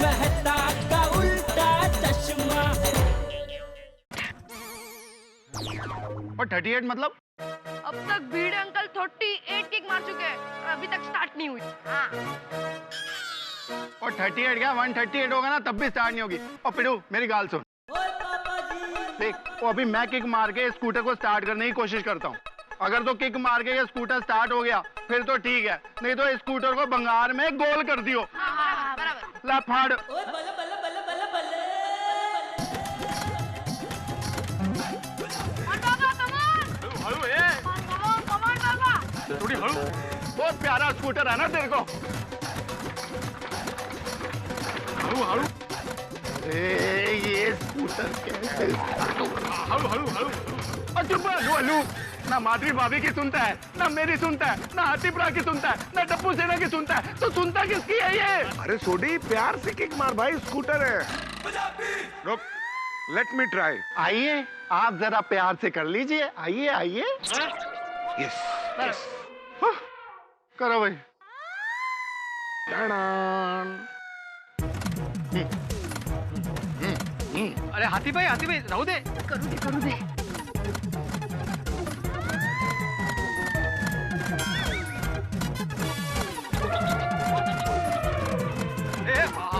मेहता का उल्टा चश्मा। और 38 मतलब? अब तक भीड़ अंकल 38 किक मार चुके हैं, अभी तक स्टार्ट नहीं हुई। हाँ। और 38 क्या 138 होगा ना तब भी स्टार्ट नहीं होगी। और पिड़ू मेरी गाल सुन, देख वो अभी मैं किक मार के स्कूटर को स्टार्ट करने की कोशिश करता हूँ। अगर तो किक मार के ये स्कूटर स्टार्ट हो गया फिर तो ठीक है, नहीं तो स्कूटर को बंगार में गोल कर दियो। हाँ, बराबर। ला फाड़। थोड़ी हड़ू, बहुत प्यारा स्कूटर है ना तेरे को। हड़ू हड़ू। अरे ये स्कूटर कैसे? हड़ू हड़ू हड़ू। और चुप हलू, ना माधुरी भाभी की सुनता है, ना मेरी सुनता है, ना हाथीपुरा की सुनता है, ना डप्पू सेना की सुनता है, तो सुनता किसकी है ये? अरे सोडी प्यार से किक मार भाई, स्कूटर है। रुक, लेट मी ट्राई। आइए आप जरा प्यार से कर लीजिए, आइए आइए। यस यस, करो भाई। अरे हाथी भाई रहू दे। करू दे।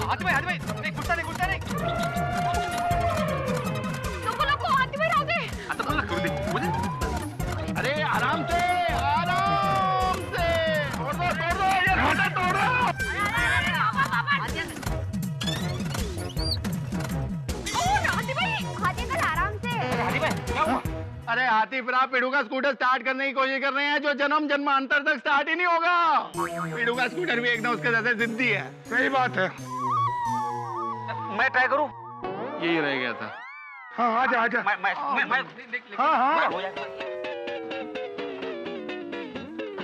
हाथी भाई नहीं, गुस्सा नहीं। लोगों हाथी भाई रहो दे। आता बोला करू दे मुझे। अरे आराम से तोड़ दो ये रोटे तोड़ो। अरे हाथीपुरा पिड़ू का स्कूटर स्टार्ट करने की कोशिश कर रहे हैं जो जन्म जन्मांतर तक स्टार्ट ही नहीं होगा। पिड़ू का स्कूटर भी एकदम उसके जैसे जिद्दी है। सही बात है। मैं ट्राई करूं? यही रह गया था। हाँ आजा आजा। मैं हाँ हाँ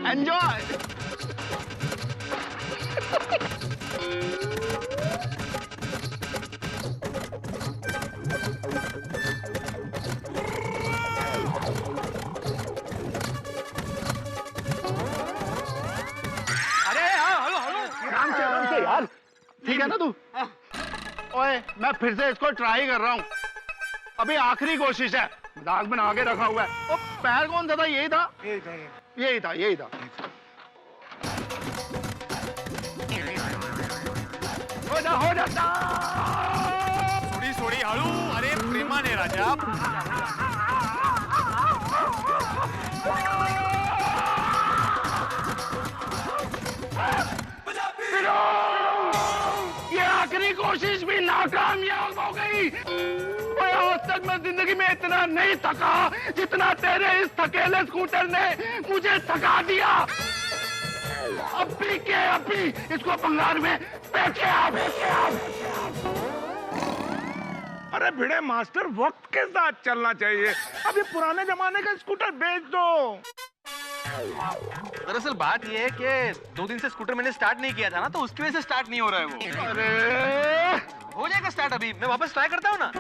एंजॉय। यार ठीक है ना तू? ओए मैं फिर से इसको ट्राई कर रहा हूँ, अभी आखिरी कोशिश है। मजाक बना के रखा हुआ है। ओ पैर कौन सा था? यही था यही था। हो जाता। सोडी हळू। अरे प्रेमाने राजा। ये आखिरी कोशिश भी नाकामयाब हो गई। आज तक मैं जिंदगी में इतना नहीं थका जितना तेरे इस थकेले स्कूटर ने मुझे थका दिया। अब भी इसको बंगाल में बेचे आप। अरे भिड़े मास्टर, वक्त के साथ चलना चाहिए। अभी पुराने जमाने का स्कूटर बेच दो। दरअसल बात ये है कि 2 दिन से स्कूटर मैंने स्टार्ट नहीं किया था ना, तो उसकी वजह से स्टार्ट नहीं हो रहा है वो। अरे हो जाएगा स्टार्ट, अभी मैं वापस ट्राई करता हूँ ना।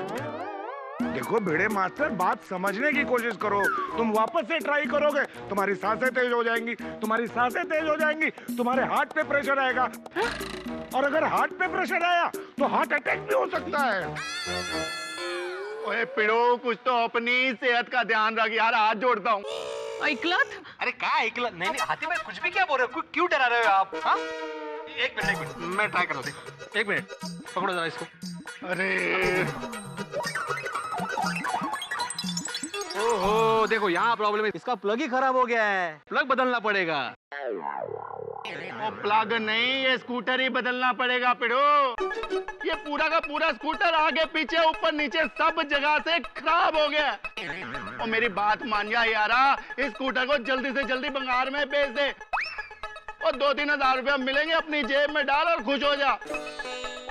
देखो भिड़े मास्टर, बात समझने की कोशिश करो। तुम वापस से ट्राई करोगे, तुम्हारी सांसें तेज हो जाएंगी, तुम्हारे हार्ट पे प्रेशर आएगा, और अगर हार्ट पे प्रेशर आया तो हार्ट अटैक भी हो सकता है। ओए पिड़ो, कुछ तो अपनी सेहत का ध्यान रख यार, हाथ जोड़ता हूँ। ऐकलत? अरे क्या ऐकलत? नहीं हाथी भाई कुछ भी क्या बोल रहे हो? क्यों डरा रहे हो आप? हाँ? एक मिनट मैं ट्राई कर रहा हूँ। एक मिनट पकड़ो जरा इसको। अरे ओहो देखो यहाँ प्रॉब्लम है, इसका प्लग ही खराब हो गया है, प्लग बदलना पड़ेगा। वो प्लग नहीं, ये स्कूटर ही बदलना पड़ेगा पिड़ो। ये पूरा का पूरा स्कूटर आगे पीछे ऊपर नीचे सब जगह से खराब हो गया। और मेरी बात मान जा यारा, इस स्कूटर को जल्दी से जल्दी बंगाल में बेच दे और 2-3 हजार रुपया मिलेंगे अपनी जेब में डाल और खुश हो जा।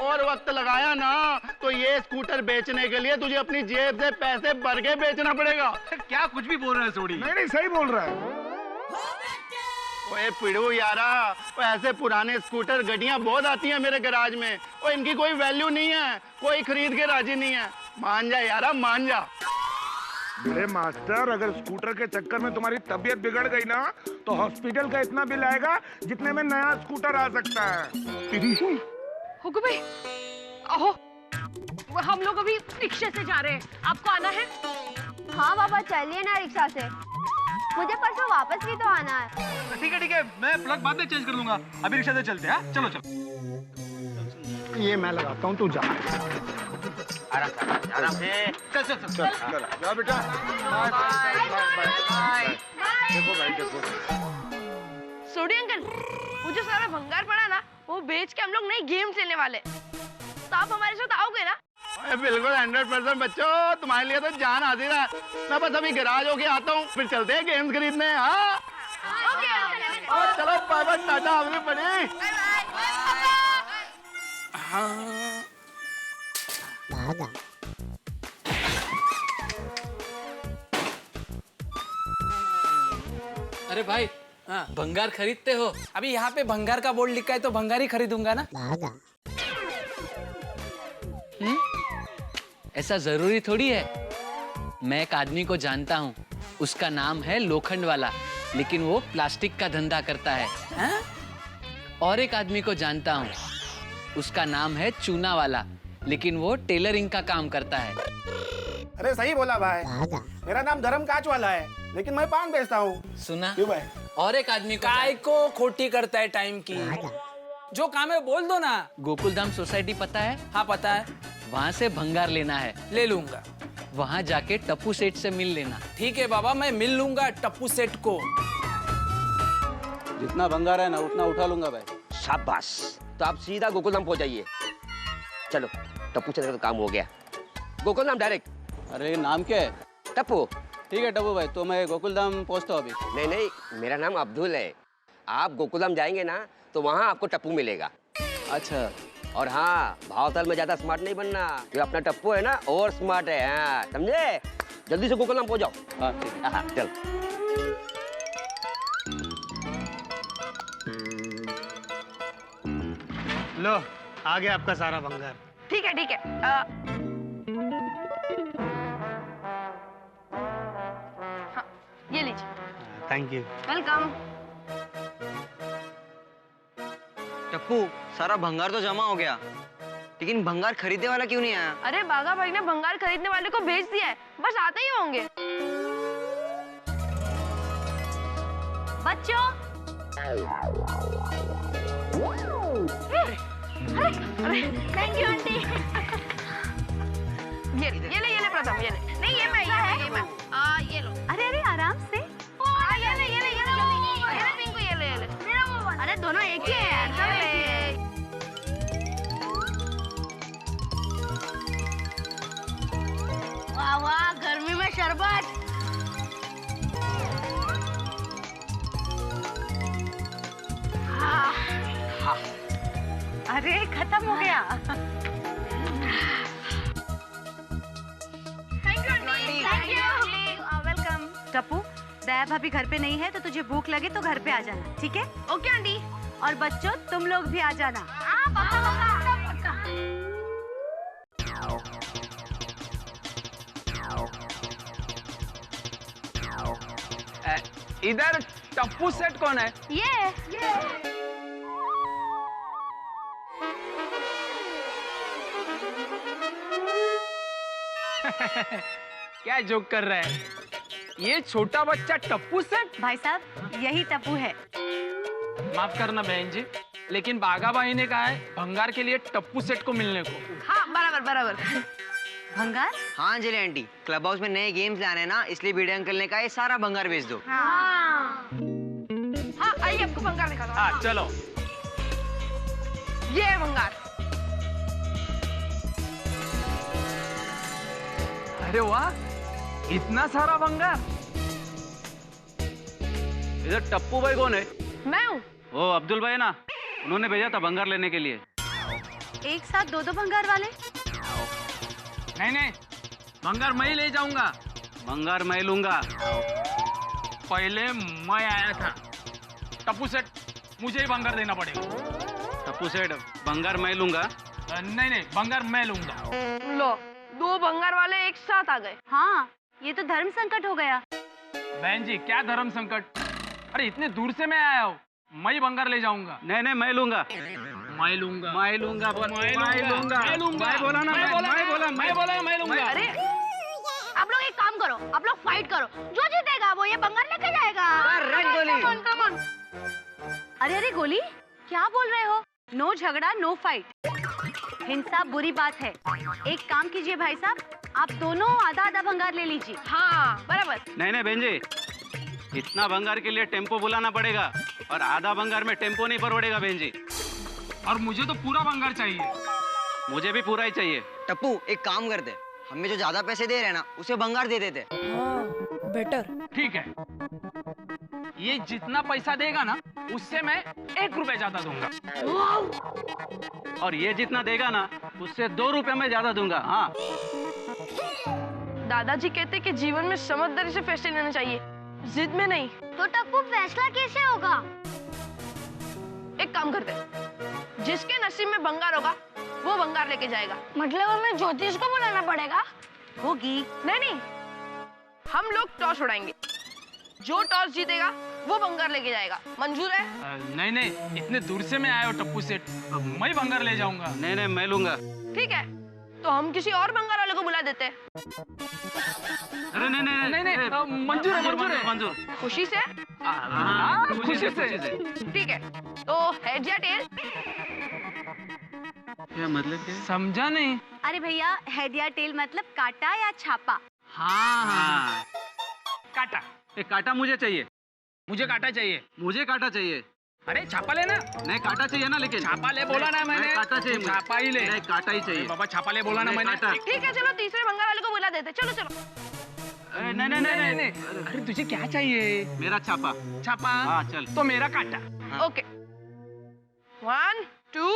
और वक्त लगाया ना तो ये स्कूटर बेचने के लिए तुझे अपनी जेब से पैसे भर के बेचना पड़ेगा। क्या कुछ भी बोल रहा है सोडी? नहीं सही बोल रहा है। ओए पिड़ू यारा, ऐसे पुराने स्कूटर गड्डियां बहुत आती हैं मेरे गैराज में, और इनकी कोई वैल्यू नहीं है, कोई खरीद के राजी नहीं है। मान जा यारा, मान जा। मेरे मास्टर, अगर स्कूटर के चक्कर में तुम्हारी तबीयत बिगड़ गई ना तो हॉस्पिटल का इतना बिल आएगा जितने में नया स्कूटर आ सकता है। हुक्म भाई, ओहो, हम लोग अभी रिक्शे से जा रहे हैं, आपको आना है? हाँ पापा चलिए ना रिक्शा से, मुझे परसों वापस भी तो आना है। ठीक है, मैं प्लग बाद में चेंज कर लूंगा, अभी रिक्शा से चलते हैं। चलो चलो। ये मैं लगाता हूँ, तू जा। आराम से। चल चल चल चल। जा बेटा। देखो भाई देखो। सोडी अंकल, वो जो सारा भंगार पड़ा ना, वो बेच के हम लोग नई गेम्स लेने वाले। तो आप हमारे साथ आओगे ना? बिल्कुल 100% बच्चों, तुम्हारे लिए तो जान हाजिर है। मैं बस अभी गैराज होके आता हूँ, फिर चलते हैं गेम्स खरीदने। हाँ चलो बाय बाय, टाटा, अभी पड़ी। अरे भाई, हाँ भंगार खरीदते हो? अभी यहाँ पे भंगार का बोर्ड लिखा है तो भंगार ही खरीदूंगा ना। ऐसा जरूरी थोड़ी है। मैं एक आदमी को जानता हूँ, उसका नाम है लोखंड वाला, लेकिन वो प्लास्टिक का धंधा करता है। हाँ? और एक आदमी को जानता हूँ, उसका नाम है चूना वाला, लेकिन वो टेलरिंग का काम करता है। अरे सही बोला भाई, मेरा नाम धर्म काच वाला है, लेकिन मैं पान बेचता हूँ। सुना? क्यों भाई? और एक आदमी काय को खोटी करता है टाइम की। जो काम है बोल दो ना। गोकुलधाम सोसाइटी पता है? हाँ पता है। वहाँ से भंगार लेना है। ले लूंगा। वहाँ जाके टप्पू सेठ से मिल लेना। ठीक है बाबा, मैं मिल लूंगा टप्पू सेठ को। जितना भंगार है ना उतना उठा लूंगा भाई। शाबाश, तो आप सीधा गोकुलधाम पहुंच जाइए। चलो, टप्पू सेठ का तो काम हो गया। गोकुलधाम डायरेक्ट। अरे नाम क्या है? टप्पू। ठीक है टप्पू भाई, तो मैं गोकुलधाम पहुंचता हूँ अभी। नहीं नहीं, मेरा नाम अब्दुल है। आप गोकुलधाम जाएंगे ना तो वहाँ आपको टप्पू मिलेगा। अच्छा। और हाँ, भावताल में ज्यादा स्मार्ट नहीं बनना। जो अपना टप्पू है ना और स्मार्ट है। हाँ समझे? जल्दी से गोकुलधाम पहुंच जाओ। हाँ ठीक है। हाँ चल। लो, आ गया आपका सारा भंगार। ठीक है ठीक है। हाँ, ये लीजिए। Thank you. वेलकम। टप्पू, सारा भंगार तो जमा हो गया, लेकिन भंगार खरीदने वाला क्यों नहीं आया? अरे बागा भाई ने भंगार खरीदने वाले को भेज दिया है, बस आते ही होंगे। बच्चों अरे थैंक यू आंटी। ये ले प्रथम, ये ले। नहीं ये मैं ये लो। अरे आराम से। ये ले पिंकू, ये ले। अरे दोनों एक ही है यार। वाह वाह, गर्मी में शरबत। अरे खत्म हो गया। Thank you. वेलकम। टप्पू, दया भाभी घर पे नहीं है तो तुझे भूख लगे तो घर पे आ जाना, ठीक है? Okay aunty. और बच्चों तुम लोग भी आ जाना। पक्का। इधर टप्पू सेठ कौन है? ये क्या जोक कर रहा है? ये छोटा बच्चा टप्पू सेठ? भाई साहब यही टप्पू है। माफ करना बहन जी, लेकिन बागा भाई ने कहा है भंगार के लिए टप्पू सेठ को मिलने को। हाँ बराबर। भंगार? हाँ अंजलि आंटी, क्लब हाउस में नए गेम्स आने हैं ना, इसलिए भिड़े अंकल ने कहा ये सारा भंगार बेच दो। हाँ आइए आपको भंगार दिखाता हूँ। हाँ चलो। ये है भंगार। अरे वाह, इतना सारा भंगार। इधर टप्पू भाई कौन है? मैं हूँ। वो अब्दुल भाई ना, उन्होंने भेजा था भंगार लेने के लिए। एक साथ दो भंगार वाले? नहीं, भंगार मैं ही ले जाऊंगा। भंगार मैं लूंगा। पहले मैं आया था। टप्पू सेठ, मुझे ही भंगार देना पड़ेगा। टप्पू सेठ, भंगार मैं लूंगा। नहीं, भंगार मैं लूंगा। लो, दो भंगार वाले एक साथ आ गए। हाँ, ये तो धर्म संकट हो गया। बहन जी, क्या धर्म संकट? अरे इतने दूर से मैं आया हूँ, मैं ही भंगार ले जाऊंगा। नहीं मैं लूंगा। मैं लूंगा मैं लूंगा मैं बोला ना मैं बोला अरे आप लोग एक काम करो, आप लोग फाइट करो, जो जीतेगा वो ये बंगाल लेके जाएगा। गोली। अरे अरे गोली, क्या बोल रहे हो? नो झगड़ा नो फाइट। हिंसा बुरी बात है। एक काम कीजिए भाई साहब, आप दोनों आधा आधा भंगार ले लीजिए। हाँ बराबर। नहीं बहन जी, इतना भंगार के लिए टेम्पो बुलाना पड़ेगा और आधा भंगार में टेम्पो नहीं परवड़ेगा बहन जी। और मुझे तो पूरा भंगार चाहिए। मुझे भी पूरा ही चाहिए। टप्पू एक काम करते, हमें जो ज्यादा पैसे दे रहे हैं ना उसे भंगार दे देते। बेटर। ठीक है, ये जितना पैसा देगा ना उससे मैं 1 रुपए ज्यादा दूंगा। और ये जितना देगा ना उससे 2 रुपए में ज्यादा दूंगा। हाँ दादाजी कहते कि जीवन में समझदारी से फैसले लेने चाहिए, जिद में नहीं। तो टप्पू फैसला कैसे होगा? एक काम करते, जिसके नसीब में भंगार होगा वो भंगार लेके जाएगा। मतलब हमें ज्योतिष को बुलाना पड़ेगा? होगी। नहीं, हम लोग टॉस उड़ाएंगे, जो टॉस जीतेगा वो भंगार लेके जाएगा। मंजूर है? नहीं, इतने दूर से मैं आया हूँ टप्पू सेठ, मैं भंगार ले जाऊंगा। नहीं मैं लूंगा। ठीक है, तो हम किसी और भंगार वाले को बुला देते हैं। अरे नहीं मंजूर। खुशी से? खुशी से। ठीक है, तो हेड या टेल? क्या मतलब क्या? समझा नहीं। अरे भैया, हेड या टेल मतलब काटा या छापा। हाँ काटा। एक काटा मुझे चाहिए। मुझे काटा चाहिए। मुझे काटा चाहिए। अरे छापा लेना। नहीं काटा चाहिए ना, लेकिन छापा ले बोला ना मैंने। काटा चाहिए। छापा ही ले। नहीं काटा ही चाहिए। बाबा छापा ले बोला ना मैंने। ठीक है, चलो तीसरे भंगार वाले को बुला देते। चलो। नहीं। अरे तुझे क्या चाहिए? मेरा छापा। छापा? हाँ चल। तो मेरा काटा। Okay, 1 2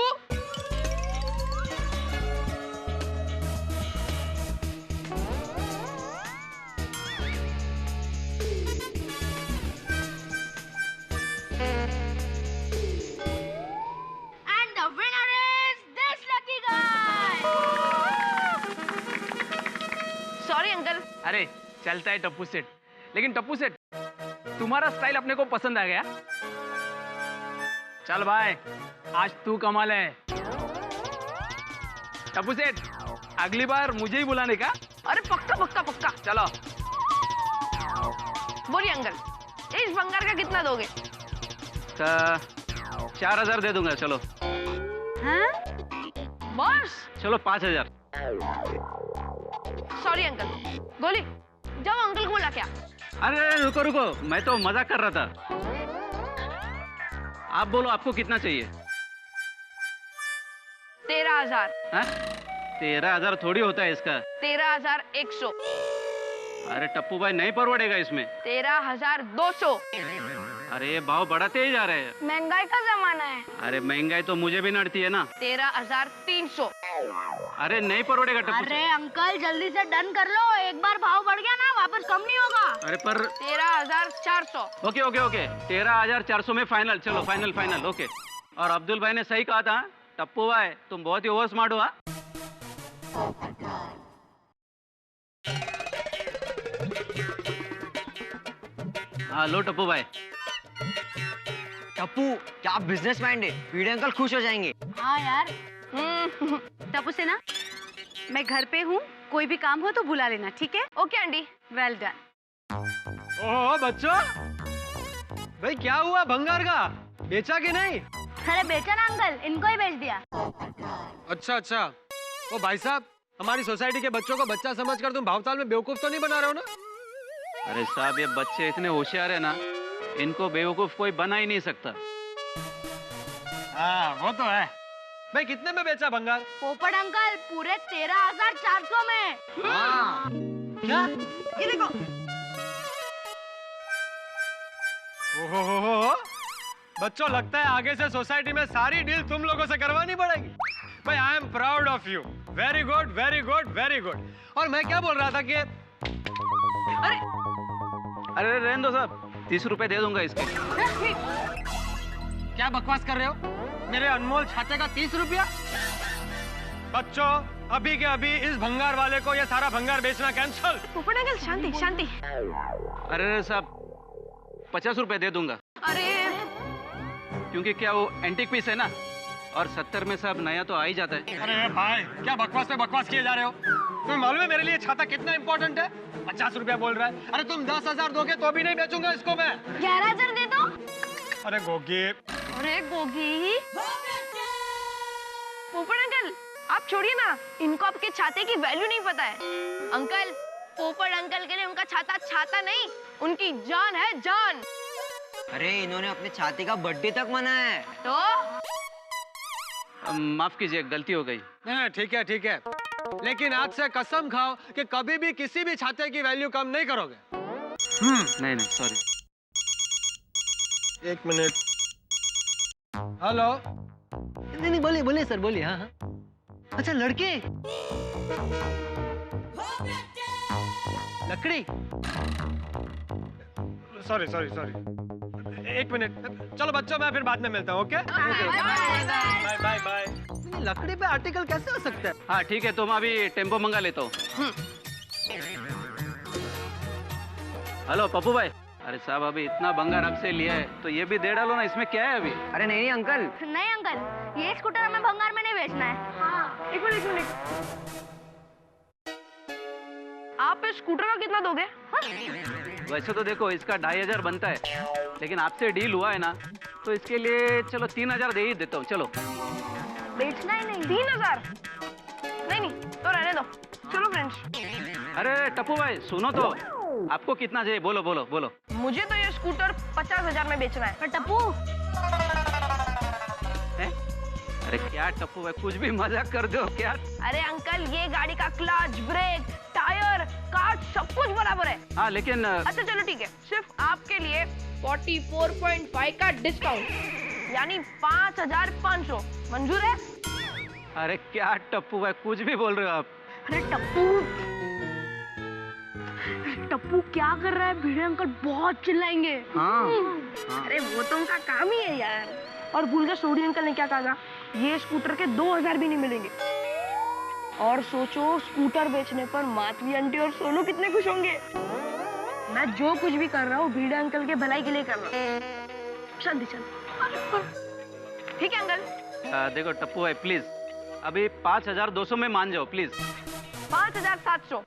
And the winner is this lucky guy. Sorry uncle. अरे चलता है टप्पू सेठ, लेकिन टप्पू सेठ तुम्हारा स्टाइल अपने को पसंद आ गया। चल भाई, आज तू कमाल है। टप्पू सेठ, अगली बार मुझे ही बुलाने का। अरे पक्का। चलो। बोलिए अंकल, इस भंगार का कितना दोगे? 4000 दे दूंगा। चलो। हाँ? बस? चलो 5000। Sorry uncle. गोली, जाओ अंकल को बुला क्या। अरे रुको, मैं तो मजाक कर रहा था। आप बोलो आपको कितना चाहिए? 13,000। 13,000 थोड़ी होता है इसका। 13,100। अरे टप्पू भाई नहीं परवड़ेगा इसमें। 13,200। अरे भाव बढ़ाते ही जा रहे हैं। महंगाई का जमाना है। अरे महंगाई तो मुझे भी नड़ती है ना। 13,300। अरे नहीं परवड़ेगा टप्पू। अरे अंकल जल्दी से डन कर लो, एक बार भाव बढ़ गया ना वापस कम नहीं होगा। अरे पर 13,400। ओके 13,400 में फाइनल। चलो फाइनल ओके। और अब्दुल भाई ने सही कहा था, टप्पू भाई तुम बहुत ही ओवर स्मार्ट हो। हाँ लो टप्पू भाई। टप्पू क्या बिजनेस माइंड है, वीडियो अंकल खुश हो जाएंगे। हाँ यार। टप्पू से ना, मैं घर पे हूँ, कोई भी काम हो तो बुला लेना, ठीक है? Okay aunty. Well done. Oh बच्चों, भाई क्या हुआ भंगार का? बेचा कि नहीं? अरे बेचा ना अंकल, इनको ही बेच दिया। अच्छा। ओ भाई साहब, हमारी सोसाइटी के बच्चों को बच्चा समझकर तुम भावताल में बेवकूफ तो नहीं बना रहे हो ना? अरे साहब ये बच्चे इतने होशियार है ना, इनको बेवकूफ कोई बना ही नहीं सकता। हाँ वो तो है। भाई कितने में बेचा भंगार? पोपट अंकल पूरे 13,400 में। क्या? ये देखो। ओहो, बच्चों लगता है आगे से सोसाइटी में सारी डील तुम लोगों से करवानी पड़ेगी। भाई I am proud of you. Very good. और मैं क्या बोल रहा था कि अरे रहने दो साहब, 30 रुपए दे दूंगा इसके। क्या बकवास कर रहे हो? मेरे अनमोल छाते का 30 रुपया? बच्चों अभी के अभी इस भंगार वाले को ये सारा भंगार बेचना कैंसल। पोपट अंकल शांति। अरे साहब 50 रुपए दे दूंगा। अरे क्योंकि क्या वो एंटीक पीस है ना, और 70 में सब नया तो आ ही जाता है। अरे भाई क्या बकवास पे बकवास किए जा रहे हो? तुम्हें मालूम है मेरे लिए छाता कितना इंपॉर्टेंट है? 50 रुपया बोल रहा है। अरे तुम 10,000 दोगे तो भी नहीं बेचूंगा इसको मैं। 11,000 दे दो। अरे गोगी, अरे गोगी, पोपट अंकल आप छोड़िए ना, इनको आपके छाते की वैल्यू नहीं पता है। अंकल, पोपट अंकल के लिए उनका छाता छाता नहीं, उनकी जान है जान। अरे इन्होंने अपने छाती का बर्थडे तक मनाया है। तो माफ कीजिए, गलती हो गई। ठीक है ठीक है, लेकिन आज से कसम खाओ कि कभी भी किसी भी छाते की वैल्यू कम नहीं करोगे। नहीं नहीं सॉरी। 1 मिनट। हेलो। नहीं नहीं बोलिए बोलिए सर बोलिए। हाँ हाँ। अच्छा लड़के, लकड़ी। Sorry sorry sorry, 1 minute. चलो बच्चों, मैं फिर बाद में मिलता हूँ। Okay bye bye bye. लकड़ी पे आर्टिकल कैसे हो सकता है? हाँ ठीक है, तो मैं अभी टेम्पो मंगा लेता हूँ। हेलो पप्पू भाई। अरे साहब अभी इतना बंगार आपसे लिया है तो ये भी दे डालो ना, इसमें क्या है अभी? अरे नहीं नहीं अंकल। नहीं अंकल, ये स्कूटर हमें भंगार में नहीं बेचना है। हाँ। एक मिनट। आप इस स्कूटर का कितना दोगे? वैसे तो देखो इसका 2,500 बनता है, लेकिन आपसे डील हुआ है ना, तो इसके लिए चलो 3,000 दे ही देता हूँ। चलो। बेचना ही नहीं। 3,000? नहीं तो रहने दो। चलो फ्रेंड्स। अरे टप्पू भाई सुनो तो, आपको कितना चाहिए? बोलो बोलो बोलो। मुझे तो ये स्कूटर 50,000 में बेचना है। पर टप्पू, अरे क्या टप्पू भाई, कुछ भी मजाक कर दो क्या? अरे अंकल, ये गाड़ी का क्लच, ब्रेक, टायर, कार्ड सब कुछ बराबर है। हाँ लेकिन अच्छा चलो ठीक है, सिर्फ आपके लिए 44.5 का डिस्काउंट, यानी 5,500 मंजूर है? अरे क्या टप्पू भाई, कुछ भी बोल रहे हो आप। अरे टप्पू क्या कर रहा है? भिड़े अंकल बहुत चिल्लाएंगे। हाँ। अरे वो तो उनका काम ही है यार। और भूल गए सोडी अंकल ने क्या कहा, ये स्कूटर के 2,000 भी नहीं मिलेंगे। और सोचो स्कूटर बेचने पर माधवी आंटी और सोनू कितने खुश होंगे। मैं जो कुछ भी कर रहा हूँ भिड़े अंकल के भलाई के लिए कर रहा हूँ। चल ठीक है अंकल। देखो टप्पू भाई प्लीज, अभी 5,200 में मान जाओ प्लीज। 5,700।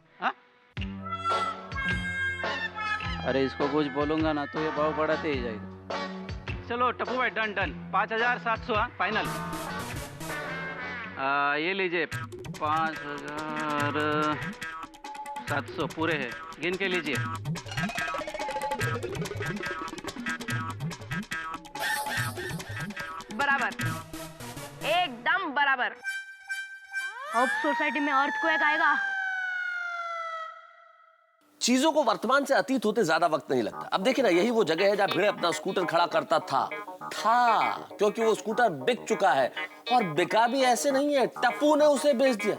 अरे इसको कुछ बोलूंगा ना तो ये भाव बढ़ाते ही जाएगा। चलो टप्पू भाई डन डन, 5,700 फाइनल। ये लीजिए 5,700 पूरे हैं, गिन के लीजिए। बराबर, एकदम बराबर। अब सोसाइटी में अर्थक्वेक आएगा। चीजों को वर्तमान से अतीत होते ज्यादा वक्त नहीं लगता। अब देखिए ना, यही वो जगह है जहां भिड़े अपना स्कूटर खड़ा करता था क्योंकि वो स्कूटर बिक चुका है। और बिका भी ऐसे नहीं है, टप्पू ने उसे बेच दिया।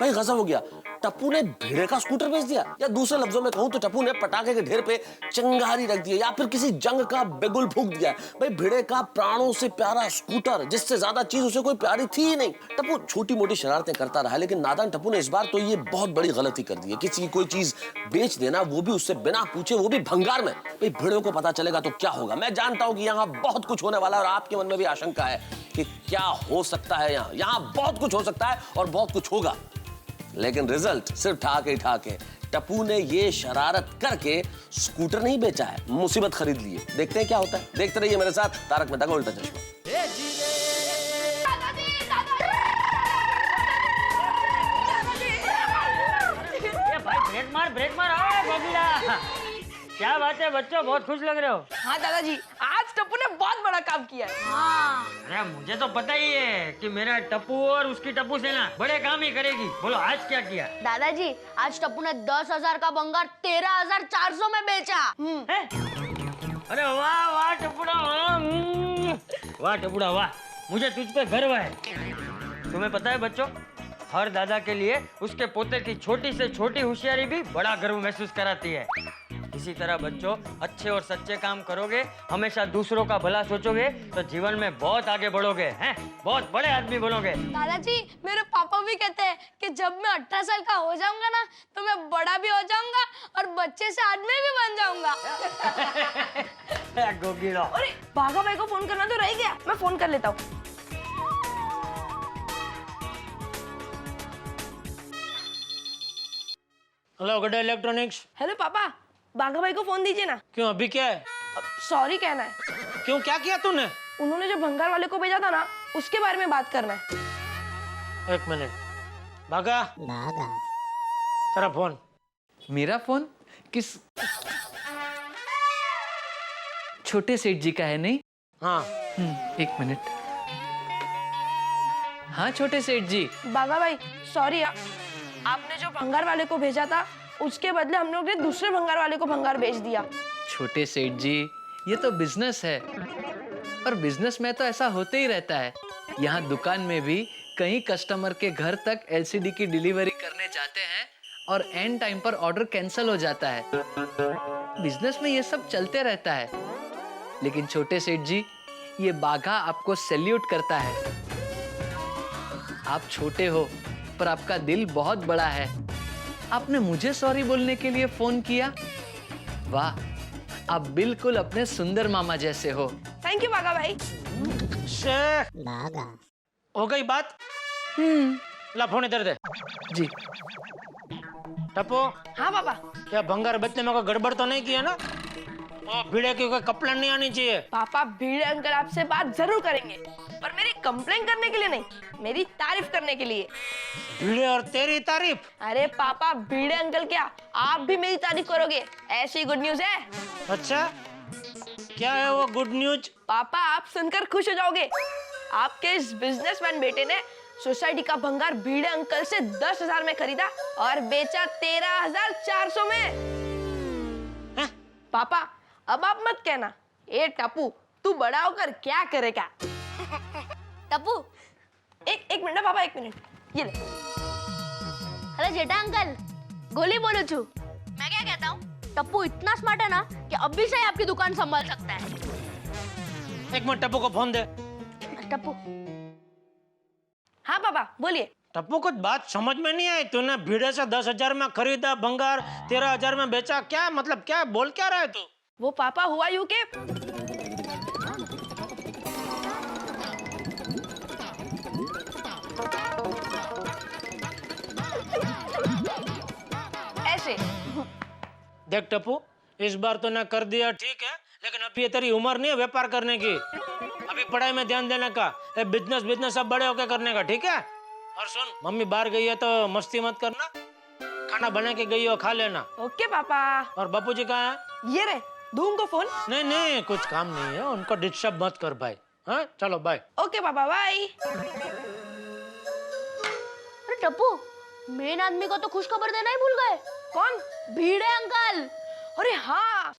भाई गजब हो गया, टप्पू ने भिड़े का स्कूटर बेच दिया। या दूसरे लफ्जों में कहूं तो टप्पू ने पटाखे के ढेर पे चिंगारी रख दी, या फिर किसी जंग का बिगुल फूंक दिया। भाई भिड़े का प्राणों से प्यारा स्कूटर, जिससे ज्यादा चीज उसे कोई प्यारी थी ही नहीं। टप्पू छोटी मोटी शरारतें करता रहा, लेकिन नादान टप्पू ने इस बार तो ये बहुत बड़ी गलती कर दी है। किसी की कोई चीज बेच देना, वो भी उससे बिना पूछे, वो भी भंगार में। भाई भिड़े को पता चलेगा तो क्या होगा। मैं जानता हूं कि यहाँ बहुत कुछ होने वाला है, और आपके मन में भी आशंका है कि क्या हो सकता है। यहाँ बहुत कुछ हो सकता है और बहुत कुछ होगा, लेकिन रिजल्ट सिर्फ ठाके। टप्पू ने ये शरारत करके स्कूटर नहीं बेचा है, मुसीबत खरीद ली है। देखते हैं क्या होता है। देखते रहिए मेरे साथ तारक मेहता का उल्टा चश्मा। ब्रेक मार आओ गोगिला। क्या बात है बच्चों, बहुत खुश लग रहे हो। हाँ दादाजी, आज टप्पू ने बहुत बड़ा काम किया है। हाँ। अरे मुझे तो पता ही है कि मेरा टप्पू और उसकी टप्पू सेना बड़े काम ही करेगी। बोलो आज क्या किया? दादाजी, आज टप्पू ने 10,000 का भंगार 13,400 में बेचा। अरे वाह वाह टप्पूड़ा, वाह टप्पूड़ा वाह, मुझे तुझ पे गर्व है। तुम्हें पता है बच्चों, हर दादा के लिए उसके पोते की छोटी से छोटी होशियारी भी बड़ा गर्व महसूस कराती है। इसी तरह बच्चों, अच्छे और सच्चे काम करोगे, हमेशा दूसरों का भला सोचोगे, तो जीवन में बहुत आगे बढ़ोगे, हैं? बहुत बड़े आदमी बनोगे। दादाजी, मेरे पापा भी कहते हैं कि जब मैं 18 साल का हो जाऊंगा ना, तो मैं बड़ा भी हो जाऊंगा और बच्चे से आदमी भी बन जाऊंगा। गोगिलो। अरे बाघा भाई को फोन करना तो रह गया, मैं फोन कर लेता हूँ। हेलो गड्ढा इलेक्ट्रॉनिक्स। हेलो पापा, बाघा भाई को फोन दीजिए ना। क्यों, अभी क्या है? सॉरी कहना है। क्यों, क्या किया तूने? उन्होंने जो भंगार वाले को भेजा था ना, उसके बारे में बात करना है। एक मिनट। भागा तेरा फोन। मेरा फोन किस? छोटे सेठ जी का है नहीं? हाँ। एक मिनट। हाँ छोटे सेठ जी। बाघा भाई सॉरी, आपने जो भंगार वाले को भेजा था उसके बदले हम लोग ने दूसरे भंगार वाले को भंगार भेज दिया। छोटे सेठ जी, ये तो बिजनेस है और बिजनेस में तो ऐसा होते ही रहता है। यहाँ दुकान में भी कई कस्टमर के घर तक एलसीडी की डिलीवरी करने जाते हैं और एंड टाइम पर ऑर्डर कैंसिल हो जाता है। बिजनेस में ये सब चलते रहता है। लेकिन छोटे सेठ जी, ये बाघा आपको सैल्यूट करता है। आप छोटे हो पर आपका दिल बहुत बड़ा है। आपने मुझे सॉरी बोलने के लिए फोन किया। वाह, आप बिल्कुल अपने सुंदर मामा जैसे हो। थैंक यू बाघा भाई। शेख, हो गई बात? ला फोन इधर दे। जी। टप्पू। हाँ पापा। क्या भंगार बेचने में कोई गड़बड़ तो नहीं किया ना? वो भीड़े की कोई कंप्लेंट नहीं आनी चाहिए। पापा, भीड़े अंकल आपसे बात जरूर करेंगे, पर मेरी कंप्लेंट करने के लिए नहीं, मेरी तारीफ करने के लिए। भीड़े और तेरी तारीफ? अरे पापा, भीड़े अंकल क्या, आप भी मेरी तारीफ करोगे, ऐसी गुड न्यूज है। अच्छा, क्या है वो गुड न्यूज? पापा, आप सुनकर खुश हो जाओगे। आपके इस बिजनेसमैन बेटे ने सोसाइटी का भंगार भीड़े अंकल से 10,000 में खरीदा और बेचा 13,400 में। पापा, अब आप मत कहना, ए टप्पू तू बड़ा होकर क्या करेगा। टप्पू, एक मिनट पापा, एक मिनट, ये ले। हेलो जेठा अंकल, गोली बोलो छू। मैं क्या कहता हूँ, टप्पू इतना स्मार्ट है ना कि अभी से ही आपकी दुकान संभाल सकता है। एक मिनट, टप्पू को फोन दे। टप्पू। हाँ पापा बोलिए। टप्पू, कुछ बात समझ में नहीं आई। तूने भीड़े से 10,000 में खरीदा भंगार, 13,000 में बेचा, क्या मतलब, क्या बोल क्या रहा है तू? वो पापा हुआ यूं के ऐसे। देख टप्पू, इस बार तो ना कर दिया ठीक है, लेकिन अभी ये तेरी उम्र नहीं है व्यापार करने की। अभी पढ़ाई में ध्यान देने का, बिजनेस सब बड़े होके करने का, ठीक है? और सुन, मम्मी बाहर गई है तो मस्ती मत करना, खाना बना के गई हो खा लेना। ओके पापा। और बापूजी कहाँ है? ये रे, दूं को फोन? नहीं, कुछ काम नहीं है, उनको डिस्टर्ब मत कर भाई। हाँ चलो बाय। ओके पापा, बाय। अरे टप्पू, मेन आदमी को तो खुश खबर देना ही भूल गए। कौन? भीड़े अंकल। अरे हाँ।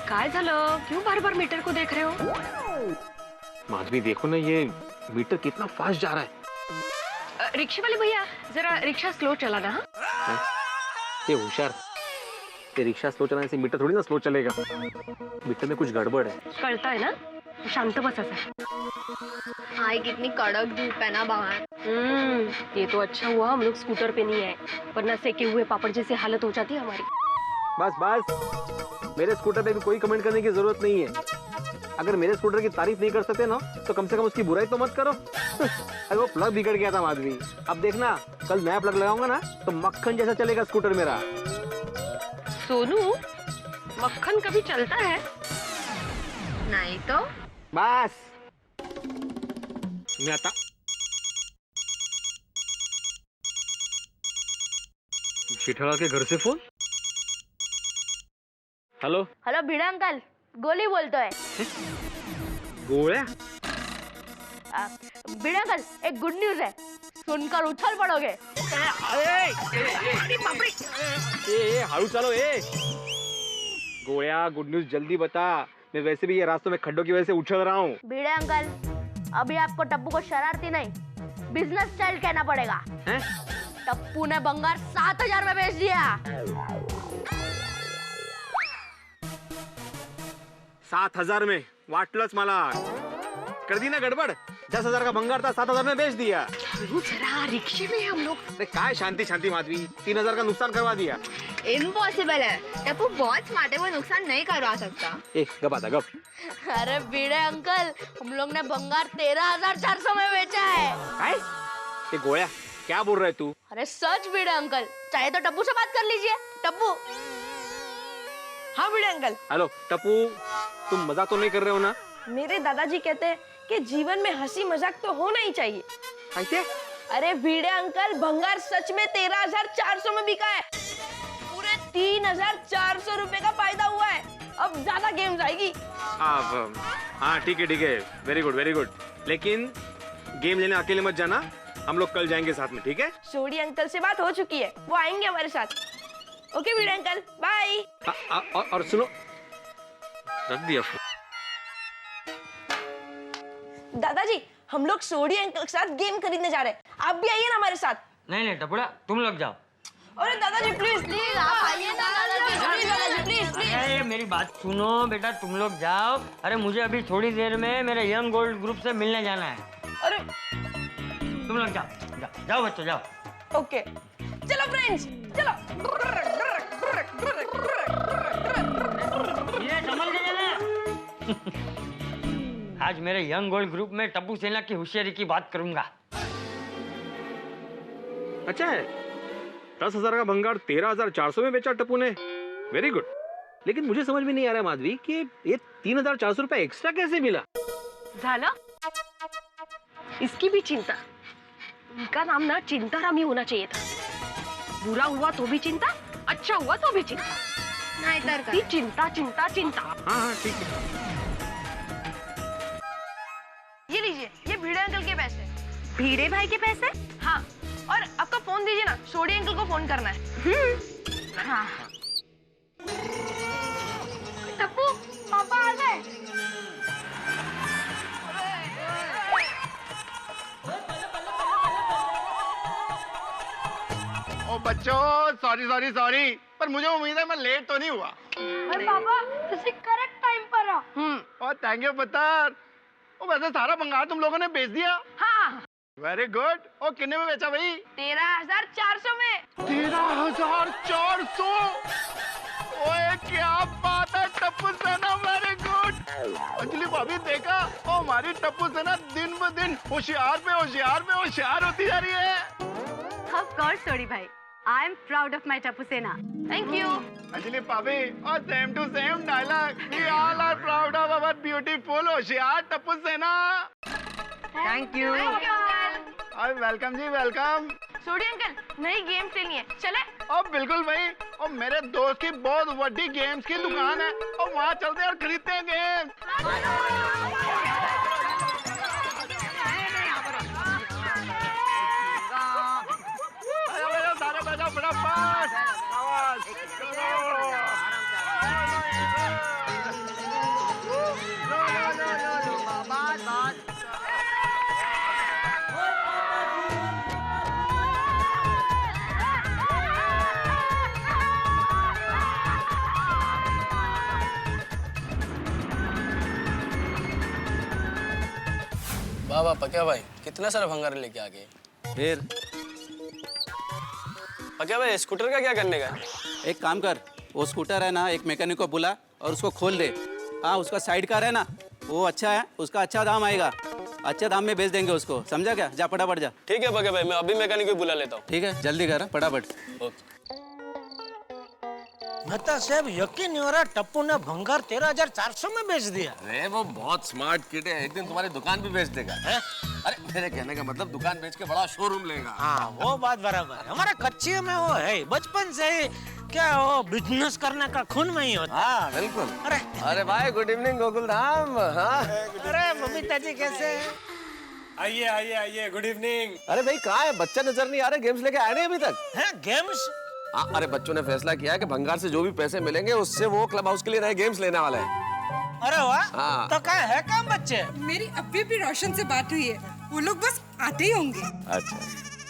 काय झालं, क्यों बार बार मीटर को देख रहे हो? माधवी देखो ना, ये मीटर कितना फास्ट जा रहा है। रिक्शे वाले भैया, जरा रिक्शा स्लो चलाना। हाँ? ये होशियार, ये रिक्शा स्लो चलाने से मीटर थोड़ी ना स्लो चलेगा। मीटर में कुछ गड़बड़ है। कळता है ना, शांत बस ऐसा। हाय, कितनी कड़क धूप है ना बाहर। ये तो अच्छा हुआ हम लोग स्कूटर पे नहीं आए, वरना सेके हुए पापड़ जैसी हालत हो जाती हमारी। बस मेरे स्कूटर पे भी कोई कमेंट करने की जरूरत नहीं है। अगर मेरे स्कूटर की तारीफ नहीं कर सकते ना, तो कम से कम उसकी बुराई तो मत करो। अरे वो प्लग बिगड़ गया था माधवी, अब देखना कल नया प्लग लगाऊंगा ना तो मक्खन जैसा चलेगा स्कूटर मेरा। सोनू, मक्खन कभी चलता है? नहीं तो। बस मैं आता। चिठाड़ा के घर से फोन। हेलो हेलो भीड़े अंकल, गोली बोलतो है। गोळ्या? भीड़े अंकल, एक गुड न्यूज है, सुनकर उछल पड़ोगे। ए हारू चलो। गोळ्या, गुड न्यूज जल्दी बता, मैं वैसे भी ये रास्तों में खड्डों की वजह से उछल रहा हूँ। भीड़े अंकल, अभी आपको टप्पू को शरारती नहीं, बिजनेस स्टाइल कहना पड़ेगा। हैं? टप्पू ने भंगार 7,000 में बेच दिया। 7,000 में वाटलंच मला। कर दी ना गडबड। 10,000 का भंगार था, 7,000 में बेच दिया। जरा रिक्शे में हम लोग। अरे काय शांति शांति माधवी, 3,000 का नुकसान करवा दिया। इम्पॉसिबल है, टप्पू बहुत स्मार्ट है, वो नुकसान नहीं करवा सकता। गप आता गप। अरे भिड़े अंकल, हम लोग ने भंगार 13,400 में बेचा है। ये गोया क्या बोल रहे तू? अरे सच भिड़े अंकल, चाहे तो टप्पू से बात कर लीजिए। टप्पू। हाँ भिड़े अंकल। हेलो टप्पू, तुम मजाक तो नहीं कर रहे हो ना? मेरे दादाजी कहते हैं कि जीवन में हंसी मजाक तो होना ही चाहिए। कैसे? अरे भिड़े अंकल, भंगार सच में 13,400 में बिका है। पूरे 3,400 रुपए का फायदा हुआ है। अब ज्यादा गेम्स आएगी। हाँ ठीक है, वेरी गुड वेरी गुड। लेकिन गेम लेने अकेले मत जाना, हम लोग कल जाएंगे साथ में, ठीक है? सोडी अंकल से बात हो चुकी है, वो आएंगे हमारे साथ। ओके भिड़े अंकल, बाय। और सुनो, रख दिया फोन। दादाजी, हम लोग सोडी अंकल के साथ गेम खरीदने जा रहे हैं, आप भी आइए ना हमारे साथ। नहीं टपुड़ा, तुम लोग जाओ। अरे दादाजी प्लीज प्लीज आप आइए ना दादाजी, प्लीज प्लीज। अरे मेरी बात सुनो बेटा, तुम लोग जाओ। अरे मुझे अभी थोड़ी देर में मेरे यंग गोल्ड ग्रुप से मिलने जाना है। अरे तुम लोग जाओ बच्चों, जाओ। ओके चलो फ्रेंड्स, चलो। ये संभल के जाना। आज मेरे यंग गोल्ड ग्रुप में टप्पू सेना की होशियारी की बात करूंगा। अच्छा है, 10,000 का भंगार 13,400 में बेचा टप्पू ने। Very good. लेकिन मुझे समझ में नहीं आ रहा माधवी कि ये 3,400 रुपए एक्स्ट्रा कैसे मिला? झाला इसकी भी चिंता। उनका नाम ना चिंताराम ही होना चाहिए था। बुरा हुआ तो भी चिंता, अच्छा हुआ तो भी चिंता। नहीं तर चिंता चिंता चिंता। हाँ ठीक है। ये लीजिए, ये भिड़े अंकल के पैसे। भिड़े भाई के पैसे? हाँ, और आपका फोन दीजिए ना, सोडी अंकल को फोन करना है। हाँ। टप्पू, पापा आ गए। ओ बच्चों, सॉरी, पर मुझे उम्मीद है मैं लेट तो नहीं हुआ। अरे पापा, तुझे करेक्ट टाइम पर आ। और थैंक यू पत्थर। ओ वैसे सारा भंगार तुम लोगों ने बेच दिया? हाँ। Very good. और कितने में बेचा भाई? 13,400 में। 13,400? ओए क्या बात है टप्पू सेना, वेरी गुड। अंजलि भाभी देखा, ओ हमारी टप्पू सेना दिन ब दिन होशियार होती जा रही है। Of course, सोडी भाई। I am proud of my Tappu सेना। Thank you. अंजलि भाभी, और same to same dialogue. We all are proud of our beautiful होशियार टप्पू सेना। Thank you। और वेलकम जी, वेलकम। सोडी अंकल, नई गेम खेलनी है, चले? और बिल्कुल भाई, और मेरे दोस्त की बहुत बड़ी गेम्स की दुकान है, और वहाँ चलते हैं और खरीदते हैं गेम। सारे बजाओ फटाफट। वाह पक्या भाई, कितना सारा भंगार लेके आ गए। फिर पक्या भाई, स्कूटर का क्या करने का? एक काम कर, वो स्कूटर है ना, एक मैकेनिक को बुला और उसको खोल दे। हाँ, उसका साइड कार है ना, वो अच्छा है, उसका अच्छा दाम आएगा, अच्छे दाम में बेच देंगे उसको, समझा क्या? जा फटाफट जा। ठीक है पक्या भाई, मैं अभी मैकेनिक को बुला लेता हूँ। ठीक है, जल्दी कर फटाफट। ओके। मेहता साहब, यकीन नहीं हो रहा, टप्पू ने भंगार 13,400 में बेच दिया। अरे वो बहुत स्मार्ट किड है, एक दिन तुम्हारी दुकान भी बेच देगा। अरे मेरे कहने का मतलब दुकान बेच के बड़ा शोरूम लेगा। हाँ, वो बात बराबर है। हमारा कच्चे में वो है, बचपन से ही क्या वो बिजनेस करने का खून में ही होता। हाँ बिल्कुल। अरे भाई, गुड इवनिंग गोकुल धाम। हाँ, अरे बबीता जी कैसे? आइए, गुड इवनिंग। अरे भाई कहाँ है? बच्चा नजर नहीं आ रहे, गेम्स लेके आए नहीं अभी तक? हैं गेम्स? हाँ, अरे बच्चों ने फैसला किया है कि भंगार से जो भी पैसे मिलेंगे उससे वो क्लब हाउस के लिए नए गेम्स लेने वाले हैं। अरे वाह। हाँ। तो कहाँ है काम बच्चे? मेरी अभी भी रोशन से बात हुई है, वो लोग बस आते ही होंगे। अच्छा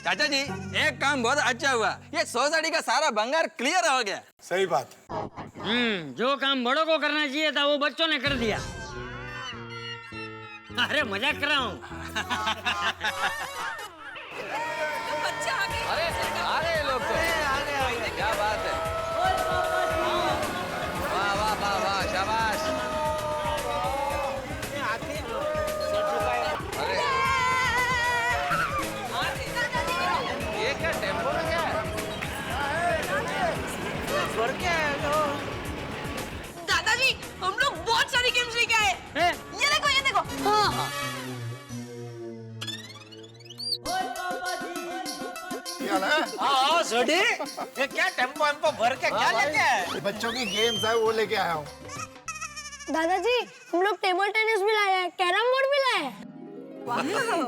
चाचा जी, एक काम बहुत अच्छा हुआ, ये सोसाइटी का सारा भंगार क्लियर हो गया। सही बात। जो काम बड़ों को करना चाहिए था वो बच्चों ने कर दिया। अरे मजाक कर रहा हूँ। अरे आ गए लोग तो। क्या बात है। वाह वाह वाह वाह, शाबाश। अरे ये क्या टेम्पो में क्या है? दादाजी हम लोग बहुत सारी गेम्स लेके आए हैं। ये देखो हाँ। हाँ सोडी, ये क्या टेम्पो वेम्पो भर के क्या लेके आए? बच्चों की गेम्स है वो लेके आया हूँ। दादाजी हम लोग टेबल टेनिस भी लाए हैं, कैरम बोर्ड भी लाए हैं।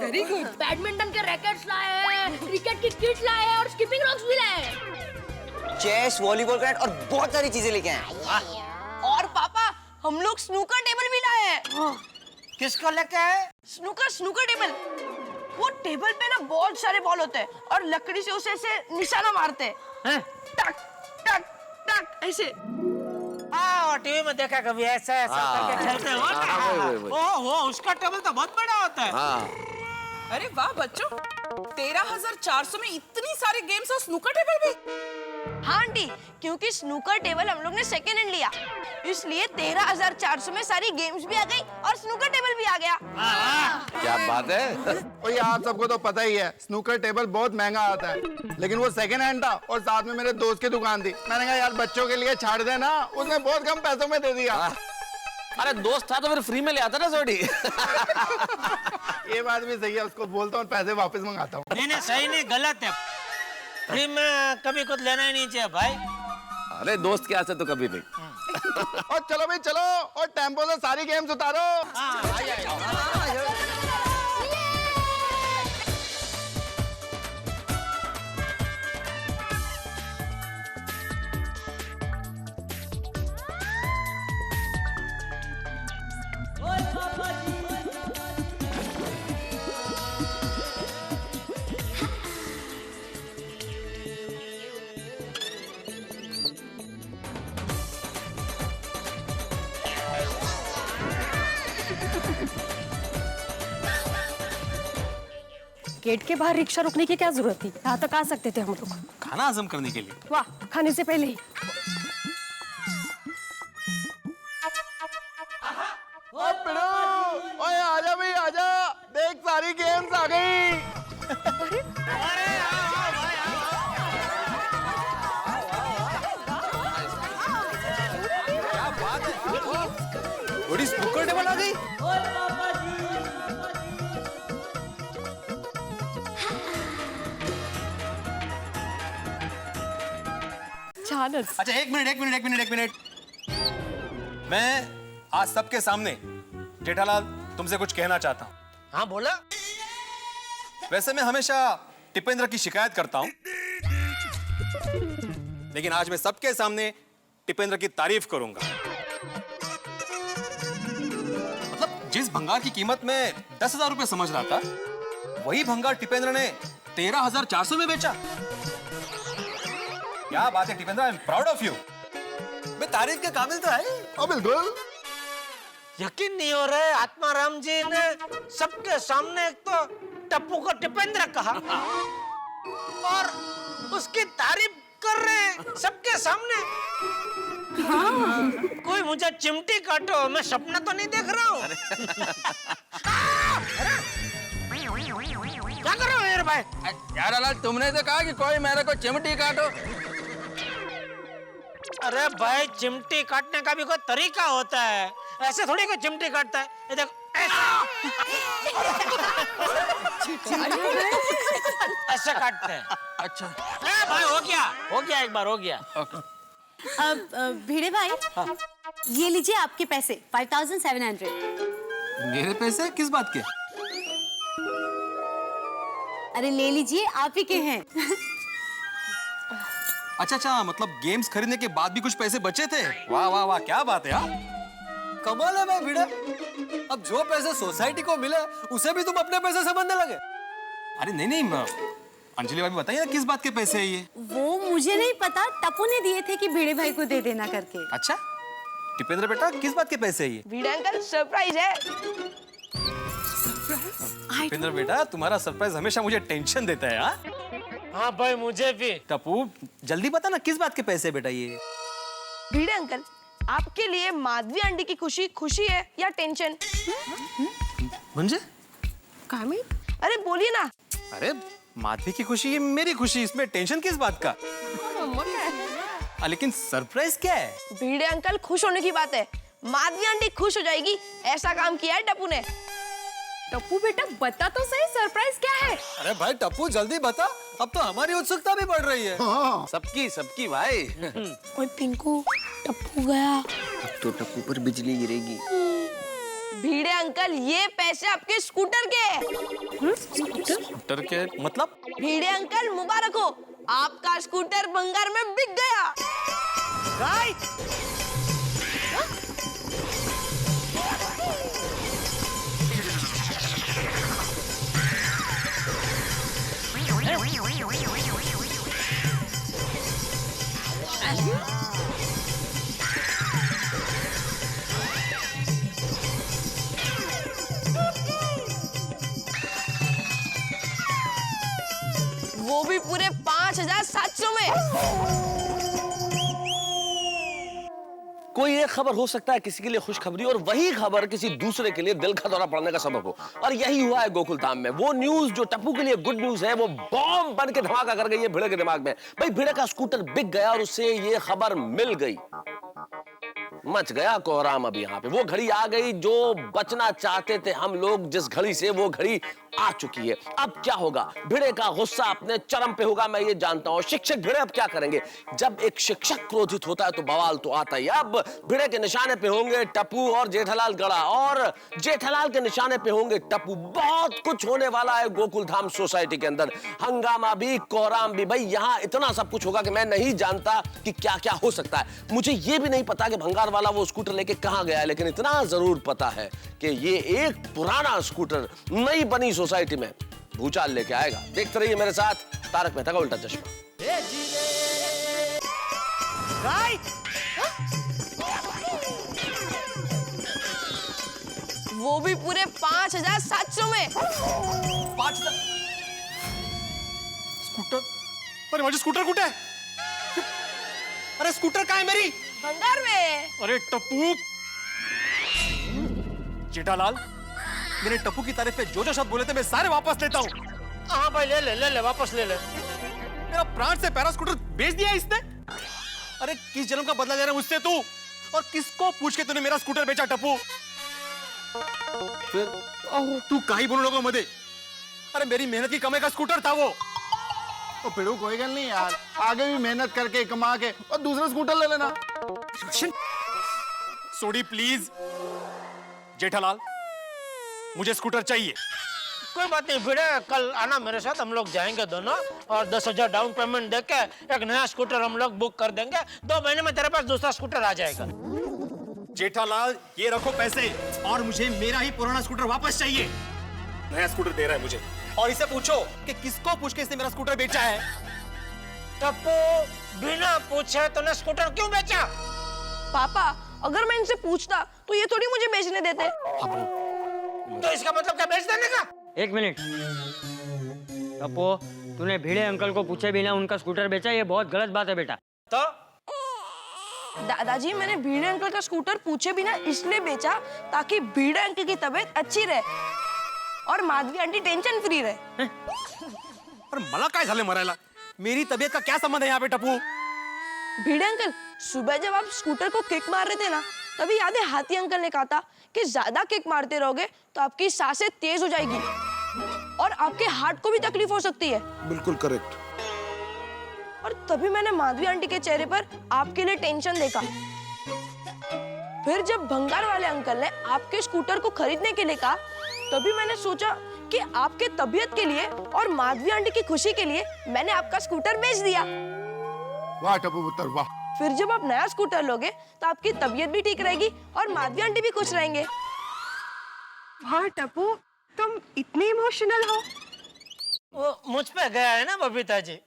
Very good. बैडमिंटन के रैकेट्स लाए हैं, क्रिकेट की किट लाए हैं और स्किपिंग रॉक्स भी लाए हैं। चेस, वॉलीबॉल, क्रिकेट और बहुत सारी चीजें लेके आए। और पापा हम लोग स्नूकर टेबल भी लाए हैं। किसको लेके आए? Snooker table. वो टेबल पे ना बहुत सारे बॉल होते हैं और लकड़ी से उसे ऐसे निशाना मारते हैं। टक टक टक ऐसे। हाँ टीवी में देखा कभी ऐसा करके खेलते हो ना। ओह उसका टेबल तो बहुत बड़ा होता है। अरे वाह बच्चों, 13,400 में इतनी सारी गेम्स और स्नूकर टेबल भी। हाँ आंटी, क्योंकि स्नूकर टेबल हम लोग ने सेकेंड हैंड लिया, इसलिए 13,400 में सारी गेम्स भी आ गई और स्नूकर टेबल भी आ गया। क्या बात है। और ये आप सबको तो पता ही है, स्नूकर टेबल बहुत महंगा आता है, लेकिन वो सेकंड हैंड था और साथ में मेरे दोस्त की दुकान थी। मैंने कहा यार बच्चों के लिए छाड़ देना, उसने बहुत कम पैसों में दे दिया। अरे दोस्त था तो फिर फ्री में ले आता ना सोडी। ये बात भी सही है, उसको बोलता हूँ पैसे वापस मंगाता हूँ। नहीं सही नहीं, गलत है। फ्री में कभी कुछ लेना ही नहीं चाहिए भाई। अरे दोस्त के आसे तो कभी नहीं। और चलो भाई चलो, और टेम्पो से सारी गेम्स उतारो। गेट के बाहर रिक्शा रुकने की क्या जरूरत थी? यहाँ तक आ सकते थे हम लोग। खाना हजम करने के लिए। वाह, खाने से पहले ही। ओए आजा भाई आजा, देख सारी गेम्स आ गई। बड़ी स्नूकर टेबल आ गई। अच्छा एक मिनट। मैं आज सबके सामने जेठालाल तुमसे कुछ कहना चाहता हूँ। हाँ बोला। वैसे मैं हमेशा टिपेंद्र की शिकायत करता हूँ, लेकिन आज मैं सबके सामने टिपेंद्र की तारीफ करूंगा। मतलब जिस भंगार की कीमत में 10,000 रुपए समझ रहा था, वही भंगार टिपेंद्र ने 13,400 में बेचा। क्या बात है Tipendra, I am proud of you. मैं तारीफ के काबिल तो है। बिल्कुल। यकीन नहीं हो रहा है, आत्माराम जी ने सबके सामने एक तो टप्पू को टिपेंद्र कहा और उसकी तारीफ कर रहे हैं सबके सामने। हाँ। कोई मुझे चिमटी काटो, मैं सपना तो नहीं देख रहा हूँ। क्या कर रहे हो यार भाई? यार तुमने तो कहा कि कोई मेरे को चिमटी काटो। अरे भाई चिमटी काटने का भी कोई तरीका होता है, ऐसे थोड़ी कोई चिमटी काटता है। ये देखो ऐसे काटते हैं। अच्छा भाई हो गया एक बार हो गया। अब भिड़े भाई, ये लीजिए आपके पैसे 5,700। मेरे पैसे किस बात के? अरे ले लीजिए, आप ही के हैं। अच्छा, मतलब गेम्स खरीदने के बाद भी कुछ पैसे बचे थे। वाह वाह वाह, क्या बात है यार। कमाल है भाई भिड़ा। अब जो पैसे सोसाइटी को मिले उसे भी तुम अपने पैसे समझने लगे। अरे नहीं, अंजलि भाभी बताइए किस बात के पैसे है ये? वो मुझे नहीं पता, टप्पू ने दिए थे कि भिड़े भाई को दे देना करके। अच्छा टिपेंद्र बेटा, किस बात के पैसे है ये? भिड़ा अंकल सरप्राइज है। दीपेंद्र बेटा, तुम्हारा सरप्राइज हमेशा मुझे टेंशन देता है। हाँ भाई, मुझे भी। टप्पू जल्दी बता ना, किस बात के पैसे बेटा ये? भिड़े अंकल, आपके लिए माधवी आंटी की खुशी खुशी है या टेंशन? मुझे? अरे बोलिए ना। अरे माधवी की खुशी, ये मेरी खुशी, इसमें टेंशन किस बात का? लेकिन सरप्राइज क्या है? भिड़े अंकल, खुश होने की बात है। माधवी आंटी खुश हो जाएगी, ऐसा काम किया है टप्पू ने। टप्पू बेटा बता तो सही, सरप्राइज क्या है? अरे भाई टप्पू जल्दी बता, अब तो हमारी उत्सुकता भी बढ़ रही है। सबकी भाई। ओए पिंकू, टप्पू गया। अब तो टप्पू पर बिजली गिरेगी। भिड़े अंकल, ये पैसे आपके स्कूटर के हैं। स्कूटर के मतलब? भिड़े अंकल, मुबारक हो, आपका स्कूटर भंगार में बिक गया। वो भी पूरे 5,700 में। कोई एक खबर हो सकता है किसी के लिए खुशखबरी, और वही खबर किसी दूसरे के लिए दिल का दौरा पड़ने का सबब हो। और यही हुआ है गोकुल धाम में। वो न्यूज जो टप्पू के लिए गुड न्यूज है, वो बॉम्ब बन के धमाका कर गई है भिड़े के दिमाग में। भाई भिड़े का स्कूटर बिक गया और उसे ये खबर मिल गई। मच गया कोहराम अब यहाँ पे। वो घड़ी आ गई जो बचना चाहते थे हम लोग, जिस घड़ी से वो घड़ी आ चुकी है। अब क्या होगा? भिड़े का गुस्सा अपने चरम पे होगा, मैं ये जानता हूं। शिक्षक भिड़े अब क्या करेंगे? जब एक शिक्षक क्रोधित होता है तो बवाल तो आता ही। अब भिड़े के निशाने पे होंगे टप्पू और जेठालाल गड़ा, और जेठालाल के निशाने पे होंगे टप्पू। बहुत कुछ होने वाला है गोकुल धाम सोसाइटी के अंदर। हंगामा भी, कोहराम भी। भाई यहाँ इतना सब कुछ होगा कि मैं नहीं जानता कि क्या क्या हो सकता है। मुझे ये भी नहीं पता कि भंगार वाला वो स्कूटर लेके कहां गया है, लेकिन इतना जरूर पता है कि ये एक पुराना स्कूटर नई बनी सोसाइटी में भूचाल लेके आएगा। देखते रहिए मेरे साथ तारक मेहता का उल्टा चश्मा। वो भी पूरे 5,700 में। स्कूटर? अरे मुझे स्कूटर कुठे है? अरे स्कूटर कहाँ है मेरी? भंगार में। अरे टप्पू, जेठालाल, मैंने टप्पू की तारीफ पे जो जो शब्द बोले थे मैं सारे वापस लेता हूँ। हाँ भाई, ले वापस ले ले। मेरा प्राण से प्यारा स्कूटर बेच दिया इसने। अरे किस जन्म का बदला ले रहा है मुझसे तू? और किसको पूछ के तूने मेरा स्कूटर बेचा टप्पू? फिर तू काहे बोलने लगा मुझे? अरे मेरी मेहनत की कमाई का स्कूटर था वो। तो फिर कोई गल नहीं यार, आगे भी मेहनत करके कमा के और दूसरा स्कूटर ले लेना। सोडी प्लीज। जेठालाल, मुझे स्कूटर चाहिए। कोई बात नहीं भिड़े, कल आना मेरे साथ, हम लोग जाएंगे दोनों, और 10,000 डाउन पेमेंट देके एक नया स्कूटर हम लोग बुक कर देंगे। 2 महीने में तेरे पास दूसरा स्कूटर आ जाएगा। जेठालाल, ये रखो पैसे, और मुझे मेरा ही पुराना स्कूटर वापस चाहिए। नया स्कूटर दे रहा है मुझे, और इसे पूछो कि किसको पूछ के इसने मेरा स्कूटर बेचा है। टप्पू, बिना पूछे तूने स्कूटर क्यों बेचा? पापा, अगर मैं इनसे पूछता तो ये थोड़ी मुझे बेचने देते। तो इसका मतलब क्या, बेच देने का? 1 मिनट। टप्पू, तूने भिड़े अंकल को पूछे बिना उनका स्कूटर बेचा, ये बहुत गलत बात है बेटा। तो दादाजी, मैंने भिड़े अंकल का स्कूटर पूछे बिना इसलिए बेचा ताकि भिड़े अंकल की तबीयत अच्छी रहे और माधवी आंटी टेंशन फ्री रहे। पर मला काय झाले मरायला? मेरी तबीयत का क्या संबंध है यहाँ पे टप्पू? भिड़े अंकल, सुबह जब आप स्कूटर को किक मार रहे थे ना, तभी याद है हाथी अंकल ने कहा था कि ज्यादा किक मारते रहोगे तो आपकी सांसें तेज हो जाएगी और आपके हार्ट को भी तकलीफ हो सकती है। बिल्कुल करेक्ट। और तभी मैंने माधवी आंटी के चेहरे पर आपके लिए टेंशन देखा। फिर जब भंगार वाले अंकल ने आपके स्कूटर को खरीदने के लिए कहा, तभी मैंने सोचा कि आपके तबीयत के लिए और माधवी आंटी की खुशी के लिए मैंने आपका स्कूटर बेच दिया। वाह टप्पू पुत्र वाह। फिर जब आप नया स्कूटर लोगे तो आपकी तबीयत भी ठीक रहेगी और माधवी आंटी भी खुश रहेंगे। वाह टप्पू, तुम इतने इमोशनल हो। वो मुझ पे गया है ना बबीता जी।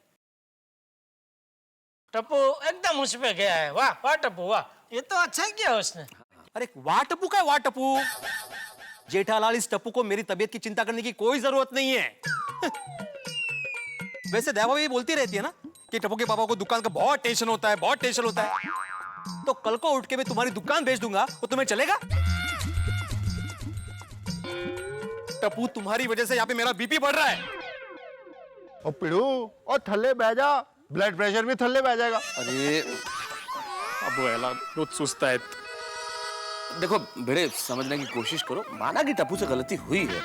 टप्पू एकदम मुझ पे गया है। वाह वाह टप्पू वाह, ये तो अच्छा किया उसने। अरे वाह टप्पू का वाह टप्पू, जेठालाल, इस टप्पू को मेरी तबीयत की चिंता करने की कोई जरूरत नहीं है। वैसे देवा भी बोलती रहती है ना कि टप्पू के पापा को दुकान का बहुत टेंशन होता है, बहुत टेंशन होता है। तो कल को उठ के मैं तुम्हारी दुकान बेच दूंगा, वो तुम्हें चलेगा? टप्पू, तुम्हारी वजह से यहाँ पे मेरा बीपी बढ़ रहा है। और पिड़ू, और थल्ले बह जा, ब्लड प्रेशर भी थल्ले बह जाएगा। अरे अब वो एला बहुत सुस्त है। देखो भिड़े, समझने की कोशिश करो, माना कि टप्पू से गलती हुई है।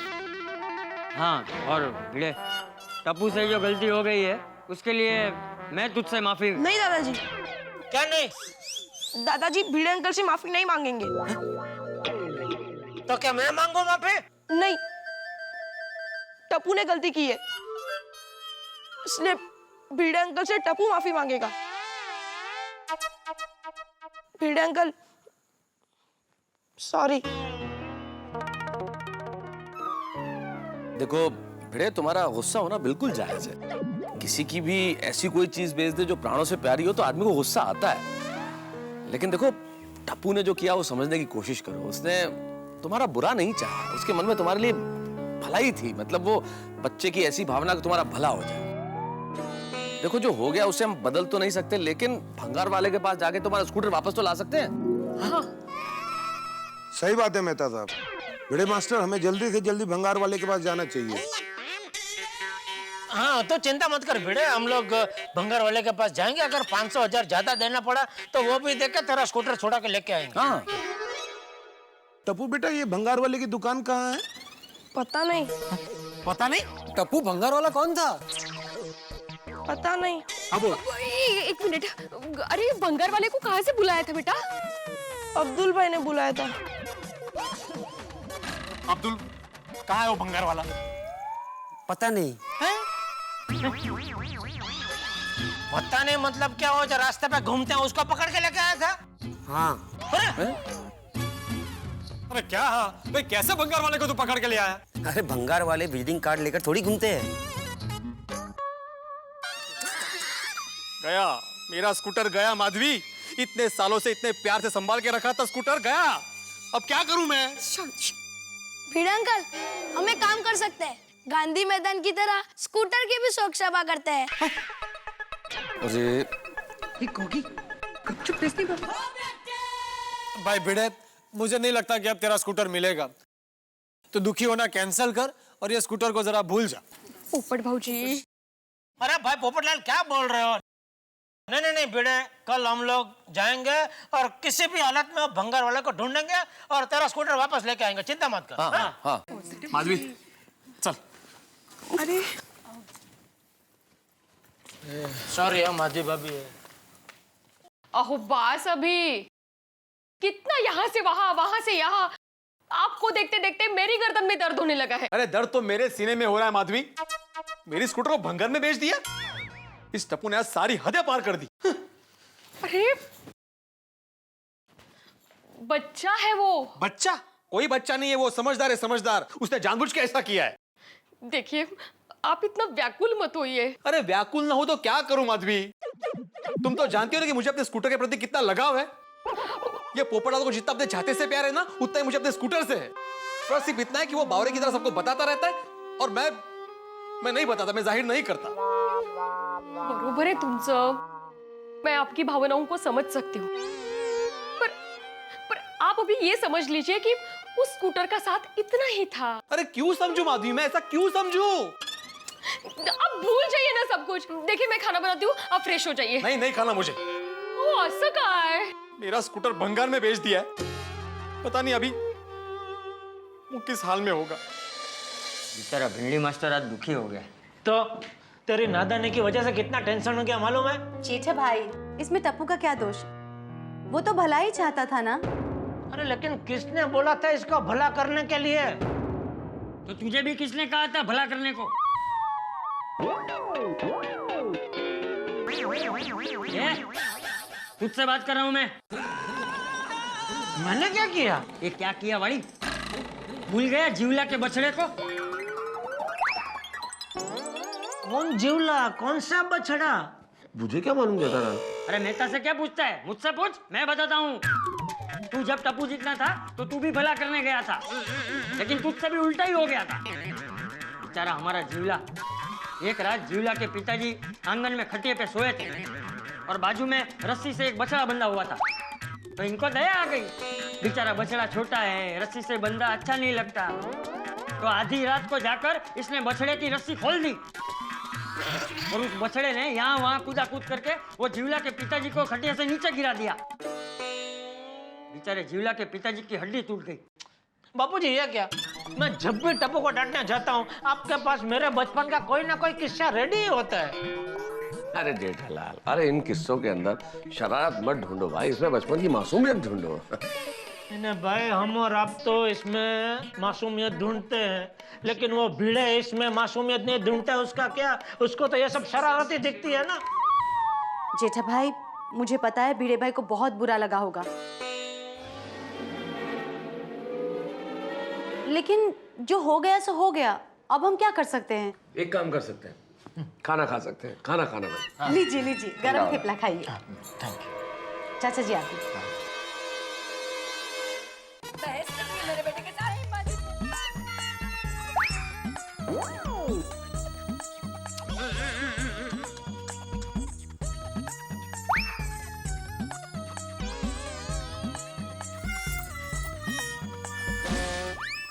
हाँ, और भिड़े, टप्पू से जो गलती हो गई है उसके लिए मैं तुझसे माफी। नहीं दादाजी। क्या नहीं? दादाजी भिड़े अंकल से माफी नहीं मांगेंगे। तो क्या मैं मांगू माफी? नहीं, टप्पू ने गलती की है, इसलिए भिड़े अंकल से टप्पू माफी मांगेगा। भिड़े अंकल, सॉरी। देखो भिड़े, तुम्हारा गुस्सा होना बिल्कुल जायज है। किसी की भी ऐसी कोई चीज बेच दे जो प्राणों से प्यारी हो तो आदमी को गुस्सा आता है। लेकिन देखो, टप्पू ने जो किया वो समझने की कोशिश करो। उसने तुम्हारा बुरा नहीं चाहा, उसके मन में तुम्हारे लिए भलाई थी। मतलब वो बच्चे की ऐसी भावना कि तुम्हारा भला हो जाए। देखो, जो हो गया उसे हम बदल तो नहीं सकते, लेकिन भंगार वाले के पास जाके तुम्हारा स्कूटर वापस तो ला सकते हैं। हाँ। सही बात है मेहता साहब। भिड़े मास्टर, हमें जल्दी से जल्दी भंगार वाले के पास जाना चाहिए। हाँ, तो चिंता मत कर भिड़े, हम लोग भंगार वाले के पास जाएंगे। अगर 500,000 ज्यादा देना पड़ा तो वो भी देकर तेरा स्कूटर छोड़ा के लेके आएंगे। हाँ। टप्पू बेटा, ये भंगार वाले की दुकान कहाँ है? पता नहीं। पता नहीं? टप्पू भंगार वाला कौन था? पता नहीं। अब एक मिनट, अरे भंगार वाले को कहाँ से बुलाया था बेटा? अब्दुल भाई ने बुलाया था। अब्दुल, कहाँ है वो भंगार वाला? पता नहीं। पता नहीं मतलब क्या? हो जो रास्ते पे घूमते हैं उसको पकड़ के लेके आया था? हाँ। अरे क्या? हाँ भाई, कैसे भंगार वाले को तू पकड़ के ले आया? अरे भंगार वाले विजिटिंग कार्ड लेकर थोड़ी घूमते हैं। गया मेरा स्कूटर, गया माधवी। इतने सालों से इतने प्यार से संभाल के रखा था स्कूटर, गया। अब क्या करूं मैं? भिड़े अंकल, हम एक काम कर सकते हैं, गांधी मैदान की तरह स्कूटर की भी शोक सभा करते हैं। अरे भाई भिड़े, मुझे नहीं लगता कि अब तेरा स्कूटर मिलेगा। तो दुखी होना कैंसिल कर और ये स्कूटर को जरा भूल जा। पोपट भाऊजी। अरे भाई पोपटलाल, क्या बोल रहे हो? नहीं नहीं नहीं भिड़े, कल हम लोग जाएंगे और किसी भी हालत में भंगार वाले को ढूंढेंगे और तेरा स्कूटर वापस लेके आएंगे। चिंता मत कर। हाँ, हाँ। माधवी चल। अरे सॉरी माधवी भाभी। अहो बस, अभी कितना यहाँ से वहां, वहां से यहाँ, आपको देखते देखते मेरी गर्दन में दर्द होने लगा है। अरे दर्द तो मेरे सीने में हो रहा है माधवी। मेरी स्कूटर को भंगार में बेच दिया। इस टप्पू ने आज सारी हदें पार कर दी। अरे बच्चा है वो। बच्चा? कोई बच्चा नहीं है, वो समझदार है, समझदार। उसने जानबूझ के ऐसा किया है। देखिए, आप इतना व्याकुल मत होइए। अरे व्याकुल ना हो तो क्या करूं माधवी? तुम तो जानती हो ना कि मुझे अपने स्कूटर के प्रति कितना लगाव है। ये पोपटलाल को जितना अपने छाते से प्यार है ना, उतना ही मुझे अपने स्कूटर से है। बस सिर्फ इतना है कि वो बावरे की तरह सबको बताता रहता है और मैं नहीं बताता, मैं जाहिर नहीं करता। बरोबर है तुमचं, मैं आपकी भावनाओं को समझ सकती हूँ, पर आप अभी ये समझ लीजिए कि उस स्कूटर का साथ इतना ही था। अरे क्यों समझू माधवी, मैं ऐसा क्यों समझू? आप भूल जाइए ना सब कुछ। देखिए मैं खाना बनाती हूँ, आप फ्रेश हो जाइए। नहीं खाना मुझे। ओ, ऐसा कहा है? मेरा स्कूटर भंगार में बेच दिया है। पता नहीं अभी वो किस हाल में होगा। तेरा भिंडी मास्टर आज दुखी हो गया। तो तेरी नादानी की वजह से कितना टेंशन हो गया मालूम है? जेठा भाई, इसमें टप्पू का क्या दोष? वो तो भला ही चाहता था ना। अरे लेकिन किसने बोला था इसको भला करने के लिए? तो तुझे भी किसने कहा था भला करने को? तुझसे बात कर रहा हूं मैं। मैंने क्या किया? ये क्या किया वाली? भूल गया जीवला के बछड़े को? कौन जीवला? कौन सा बछड़ा? मुझे क्या मालूम जेठालाल? अरे मेहता से क्या पूछता है? मुझसे पूछ, मैं बताता हूँ। तू जब टप्पू जितना था तो तू भी भला करने गया था, लेकिन तुझसे भी उल्टा ही हो गया था। बेचारा हमारा जीवला, एक रात जीवला के पिताजी आंगन में खटिया पे सोए थे और बाजू में रस्सी से एक बछड़ा बंधा हुआ था। तो इनको दया आ गई, बेचारा बछड़ा छोटा है, रस्सी से बंधा अच्छा नहीं लगता। तो आधी रात को जाकर इसने बछड़े की रस्सी खोल दी और उस बछड़े ने यहाँ वहाँ कूदा कूद करके वो जीवला के पिताजी को खटिया से नीचे गिरा दिया। बेचारे जीवला के पिताजी की हड्डी टूट गई। बापूजी ये क्या, मैं जब भी टप्पू को डांटने जाता हूँ आपके पास मेरे बचपन का कोई ना कोई किस्सा रेडी ही होता है। अरे जेठालाल, अरे इन किस्सों के अंदर शरारत मत ढूंढो भाई, इसमें बचपन की मासूमियत ढूंढो। नहीं भाई, हम और आप तो इसमें मासूमियत ढूंढते हैं, लेकिन वो भिड़े इसमें मासूमियत नहीं ढूंढता है। उसका क्या, उसको तो ये सब शरारत ही दिखती है ना। जेठा भाई, मुझे पता है भिड़े भाई को बहुत बुरा लगा होगा, लेकिन जो हो गया सो हो गया। अब हम क्या कर सकते हैं? एक काम कर सकते हैं, खाना खा सकते हैं। खाना खाना भाई। लीजिए लीजिए, गरम थेपला खाइए। थैंक यू चाचा जी आप मेरे बेटे के साथ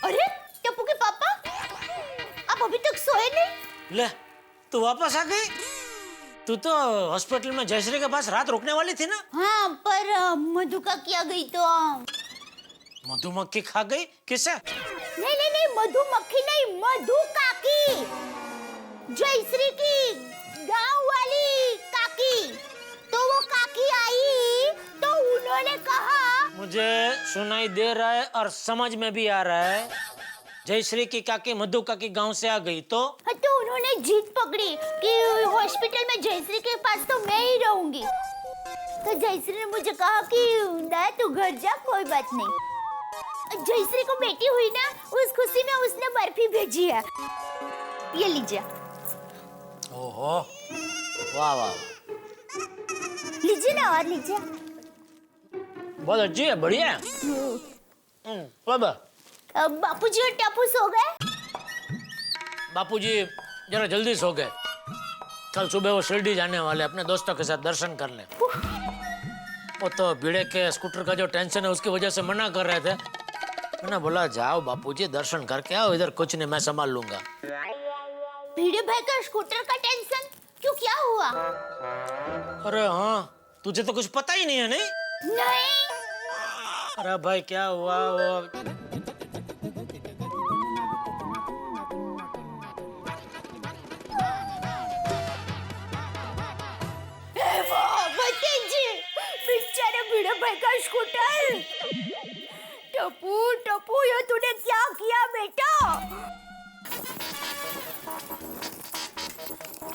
अरे टप्पू के पापा, आप अभी तक सोए नहीं? ले, तू वापस आ गई? तू तो हॉस्पिटल में जयश्री के पास रात रुकने वाली थी ना? हाँ, पर मधु का किया गई तो। मधुमक्खी खा गई? किसे? नहीं नहीं नहीं, मधुमक्खी नहीं, मधु काकी, जयश्री की गांव वाली काकी। तो वो काकी आई तो उन्होंने कहा, मुझे सुनाई दे रहा है और समझ में भी आ रहा है, जयश्री की काकी मधु काकी गांव से आ गई तो उन्होंने जीत पकड़ी कि हॉस्पिटल में जयश्री के पास तो मैं ही रहूंगी। तो जयश्री ने मुझे कहा कि ना तू घर जा, कोई बात नहीं। जयश्री को बेटी हुई ना, उस खुशी में उसने बर्फी भेजी है, ये लीजिए। ओहो, वाह वाह, लीजिए ना, और लीजिए। बहुत अच्छी है, बढ़िया है। बाबा, बापूजी और टप्पू सो गए? बापूजी जरा जल्दी सो गए, कल सुबह वो शिरडी जाने वाले, अपने दोस्तों के साथ दर्शन करने। वो तो भिड़े के स्कूटर का जो टेंशन है उसकी वजह से मना कर रहे थे। मैंने बोला जाओ बापूजी, दर्शन करके आओ, इधर कुछ नहीं, मैं संभाल लूंगा। भिड़े भाई का स्कूटर का टेंशन क्यों, क्या हुआ? अरे हाँ, तुझे तो कुछ पता ही नहीं है। नहीं। अरे भाई क्या हुआ, वो बेचारे भिड़े भाई का स्कूटर। टप्पू टप्पू, ये तूने क्या किया बेटा?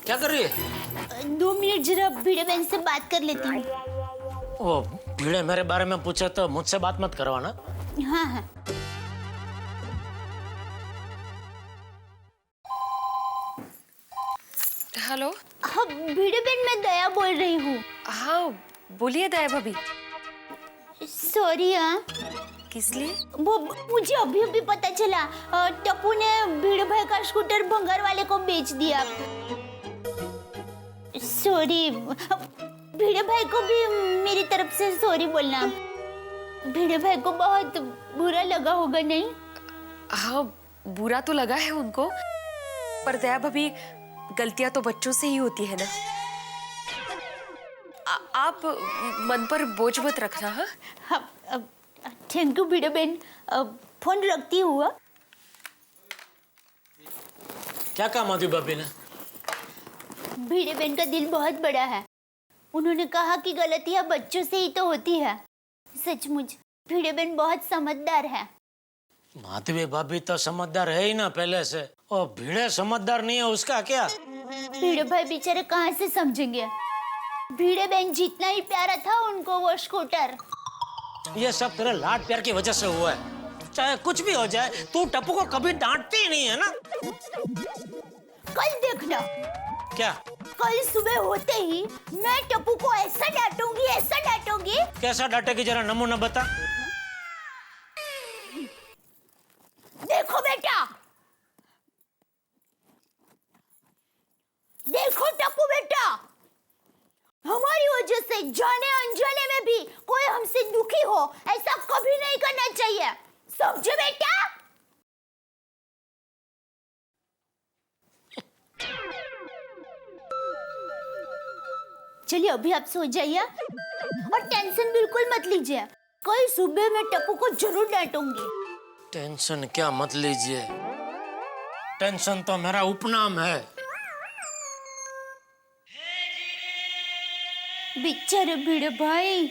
क्या कर रही है? 2 मिनट जरा भिड़े बहन से बात कर लेती हूँ। वो भिड़े मेरे बारे में पूछे तो मुझसे बात मत करवाना। हाँ हाँ। हेलो। हाँ भिड़े बहन, मैं दया बोल रही हूँ। हाँ बोलिए दया भाभी। सॉरी। हाँ किस लिए? वो मुझे अभी अभी पता चला, टप्पू ने भिड़े भाई का स्कूटर भंगार वाले को बेच दिया। सॉरी, भिड़े भाई को भी मेरी तरफ से सॉरी बोलना। भिड़े भाई को बहुत बुरा लगा होगा, नहीं? हाँ बुरा तो लगा है उनको, पर दया भाभी गलतियां तो बच्चों से ही होती है ना। आप मन पर बोझ मत रखना। हाँ थैंक यू भिड़े बहन, फोन रखती हूँ। क्या कहा मधु भाभी ने? भिड़े बहन का दिल बहुत बड़ा है, उन्होंने कहा कि गलतियां बच्चों से ही तो होती है। सचमुच भिड़े बहन बहुत समझदार है। माधवी भाभी तो समझदार है ही ना पहले से, और भिड़े समझदार नहीं है, उसका क्या? भिड़े भाई बेचारे कहाँ से समझेंगे? भिड़े बहन जितना ही प्यारा था उनको वो स्कूटर। ये सब तेरे लाड प्यार की वजह से हुआ है। चाहे कुछ भी हो जाए, तू टप्पू को कभी डांटती ही नहीं है ना। कल देखना। क्या? कल सुबह होते ही मैं टप्पू को ऐसा डांटूंगी, ऐसा डांटूंगी। कैसा डांटेगी, जरा नमूना बता। देखो टप्पू बेटा, हमारी वजह से जाने अनजाने में भी कोई हमसे दुखी हो ऐसा कभी नहीं करना चाहिए, समझे बेटा? चलिए अभी आप सो जाइए और टेंशन बिल्कुल मत लीजिए, कल सुबह मैं टप्पू को जरूर डांटूंगी। टेंशन क्या मत लीजिए, टेंशन तो मेरा उपनाम है। बेचारे भिड़े भाई।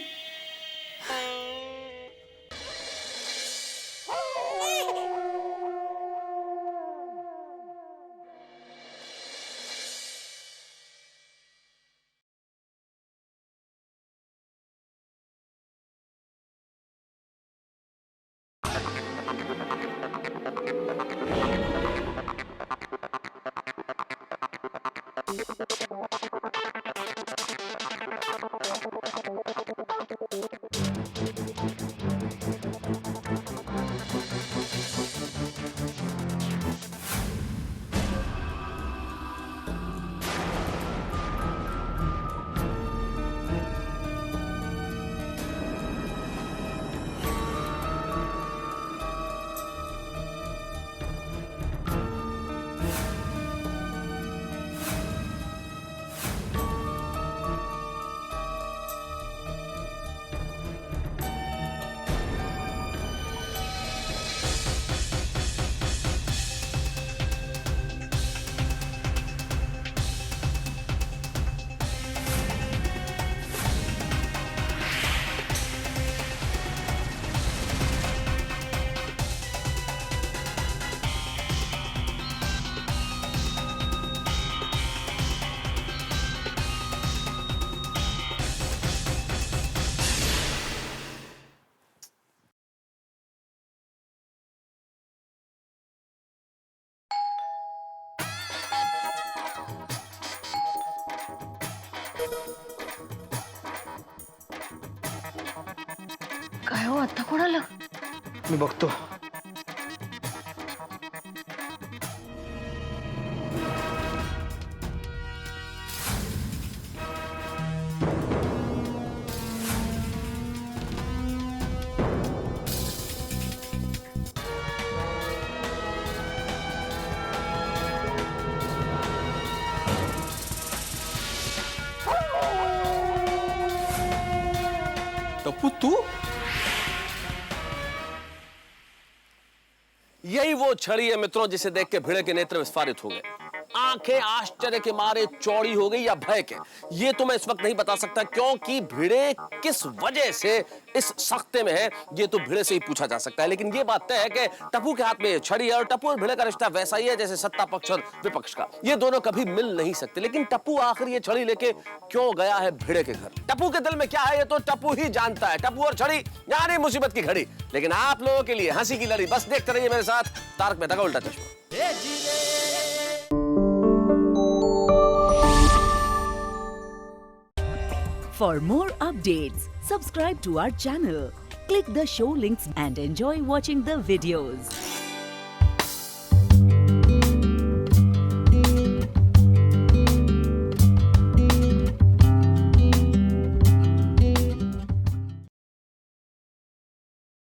काय हो आता कोणाला? मी बघतो. टप्पू तू? यही वो छड़ी है मित्रों जिसे देख के भिड़े के नेत्र विस्फारित हो गए, आंखें आश्चर्य के मारे चौड़ी हो गई या भय के, ये तो मैं इस वक्त नहीं बता सकता, क्योंकि भिड़े किस वजह से इस सख्ते में है ये तो भिड़े से ही पूछा जा सकता है। लेकिन ये बात तय है कि टप्पू के हाथ में छड़ी है और टप्पू और भिड़े का रिश्ता वैसा ही है जैसे सत्ता पक्ष और विपक्ष का, ये दोनों कभी मिल नहीं सकते। लेकिन टप्पू आखिर ये छड़ी लेके क्यों गया है भिड़े के घर? टप्पू के दिल में क्या है ये तो टप्पू ही जानता है। टप्पू और छड़ी यानी मुसीबत की घड़ी। लेकिन आप लोगों के लिए हंसी की लड़ी, बस देखते रहिए मेरे साथ तारक मेहता का उल्टा चश्मा। For more updates, subscribe to our channel, click the show links and enjoy watching the videos.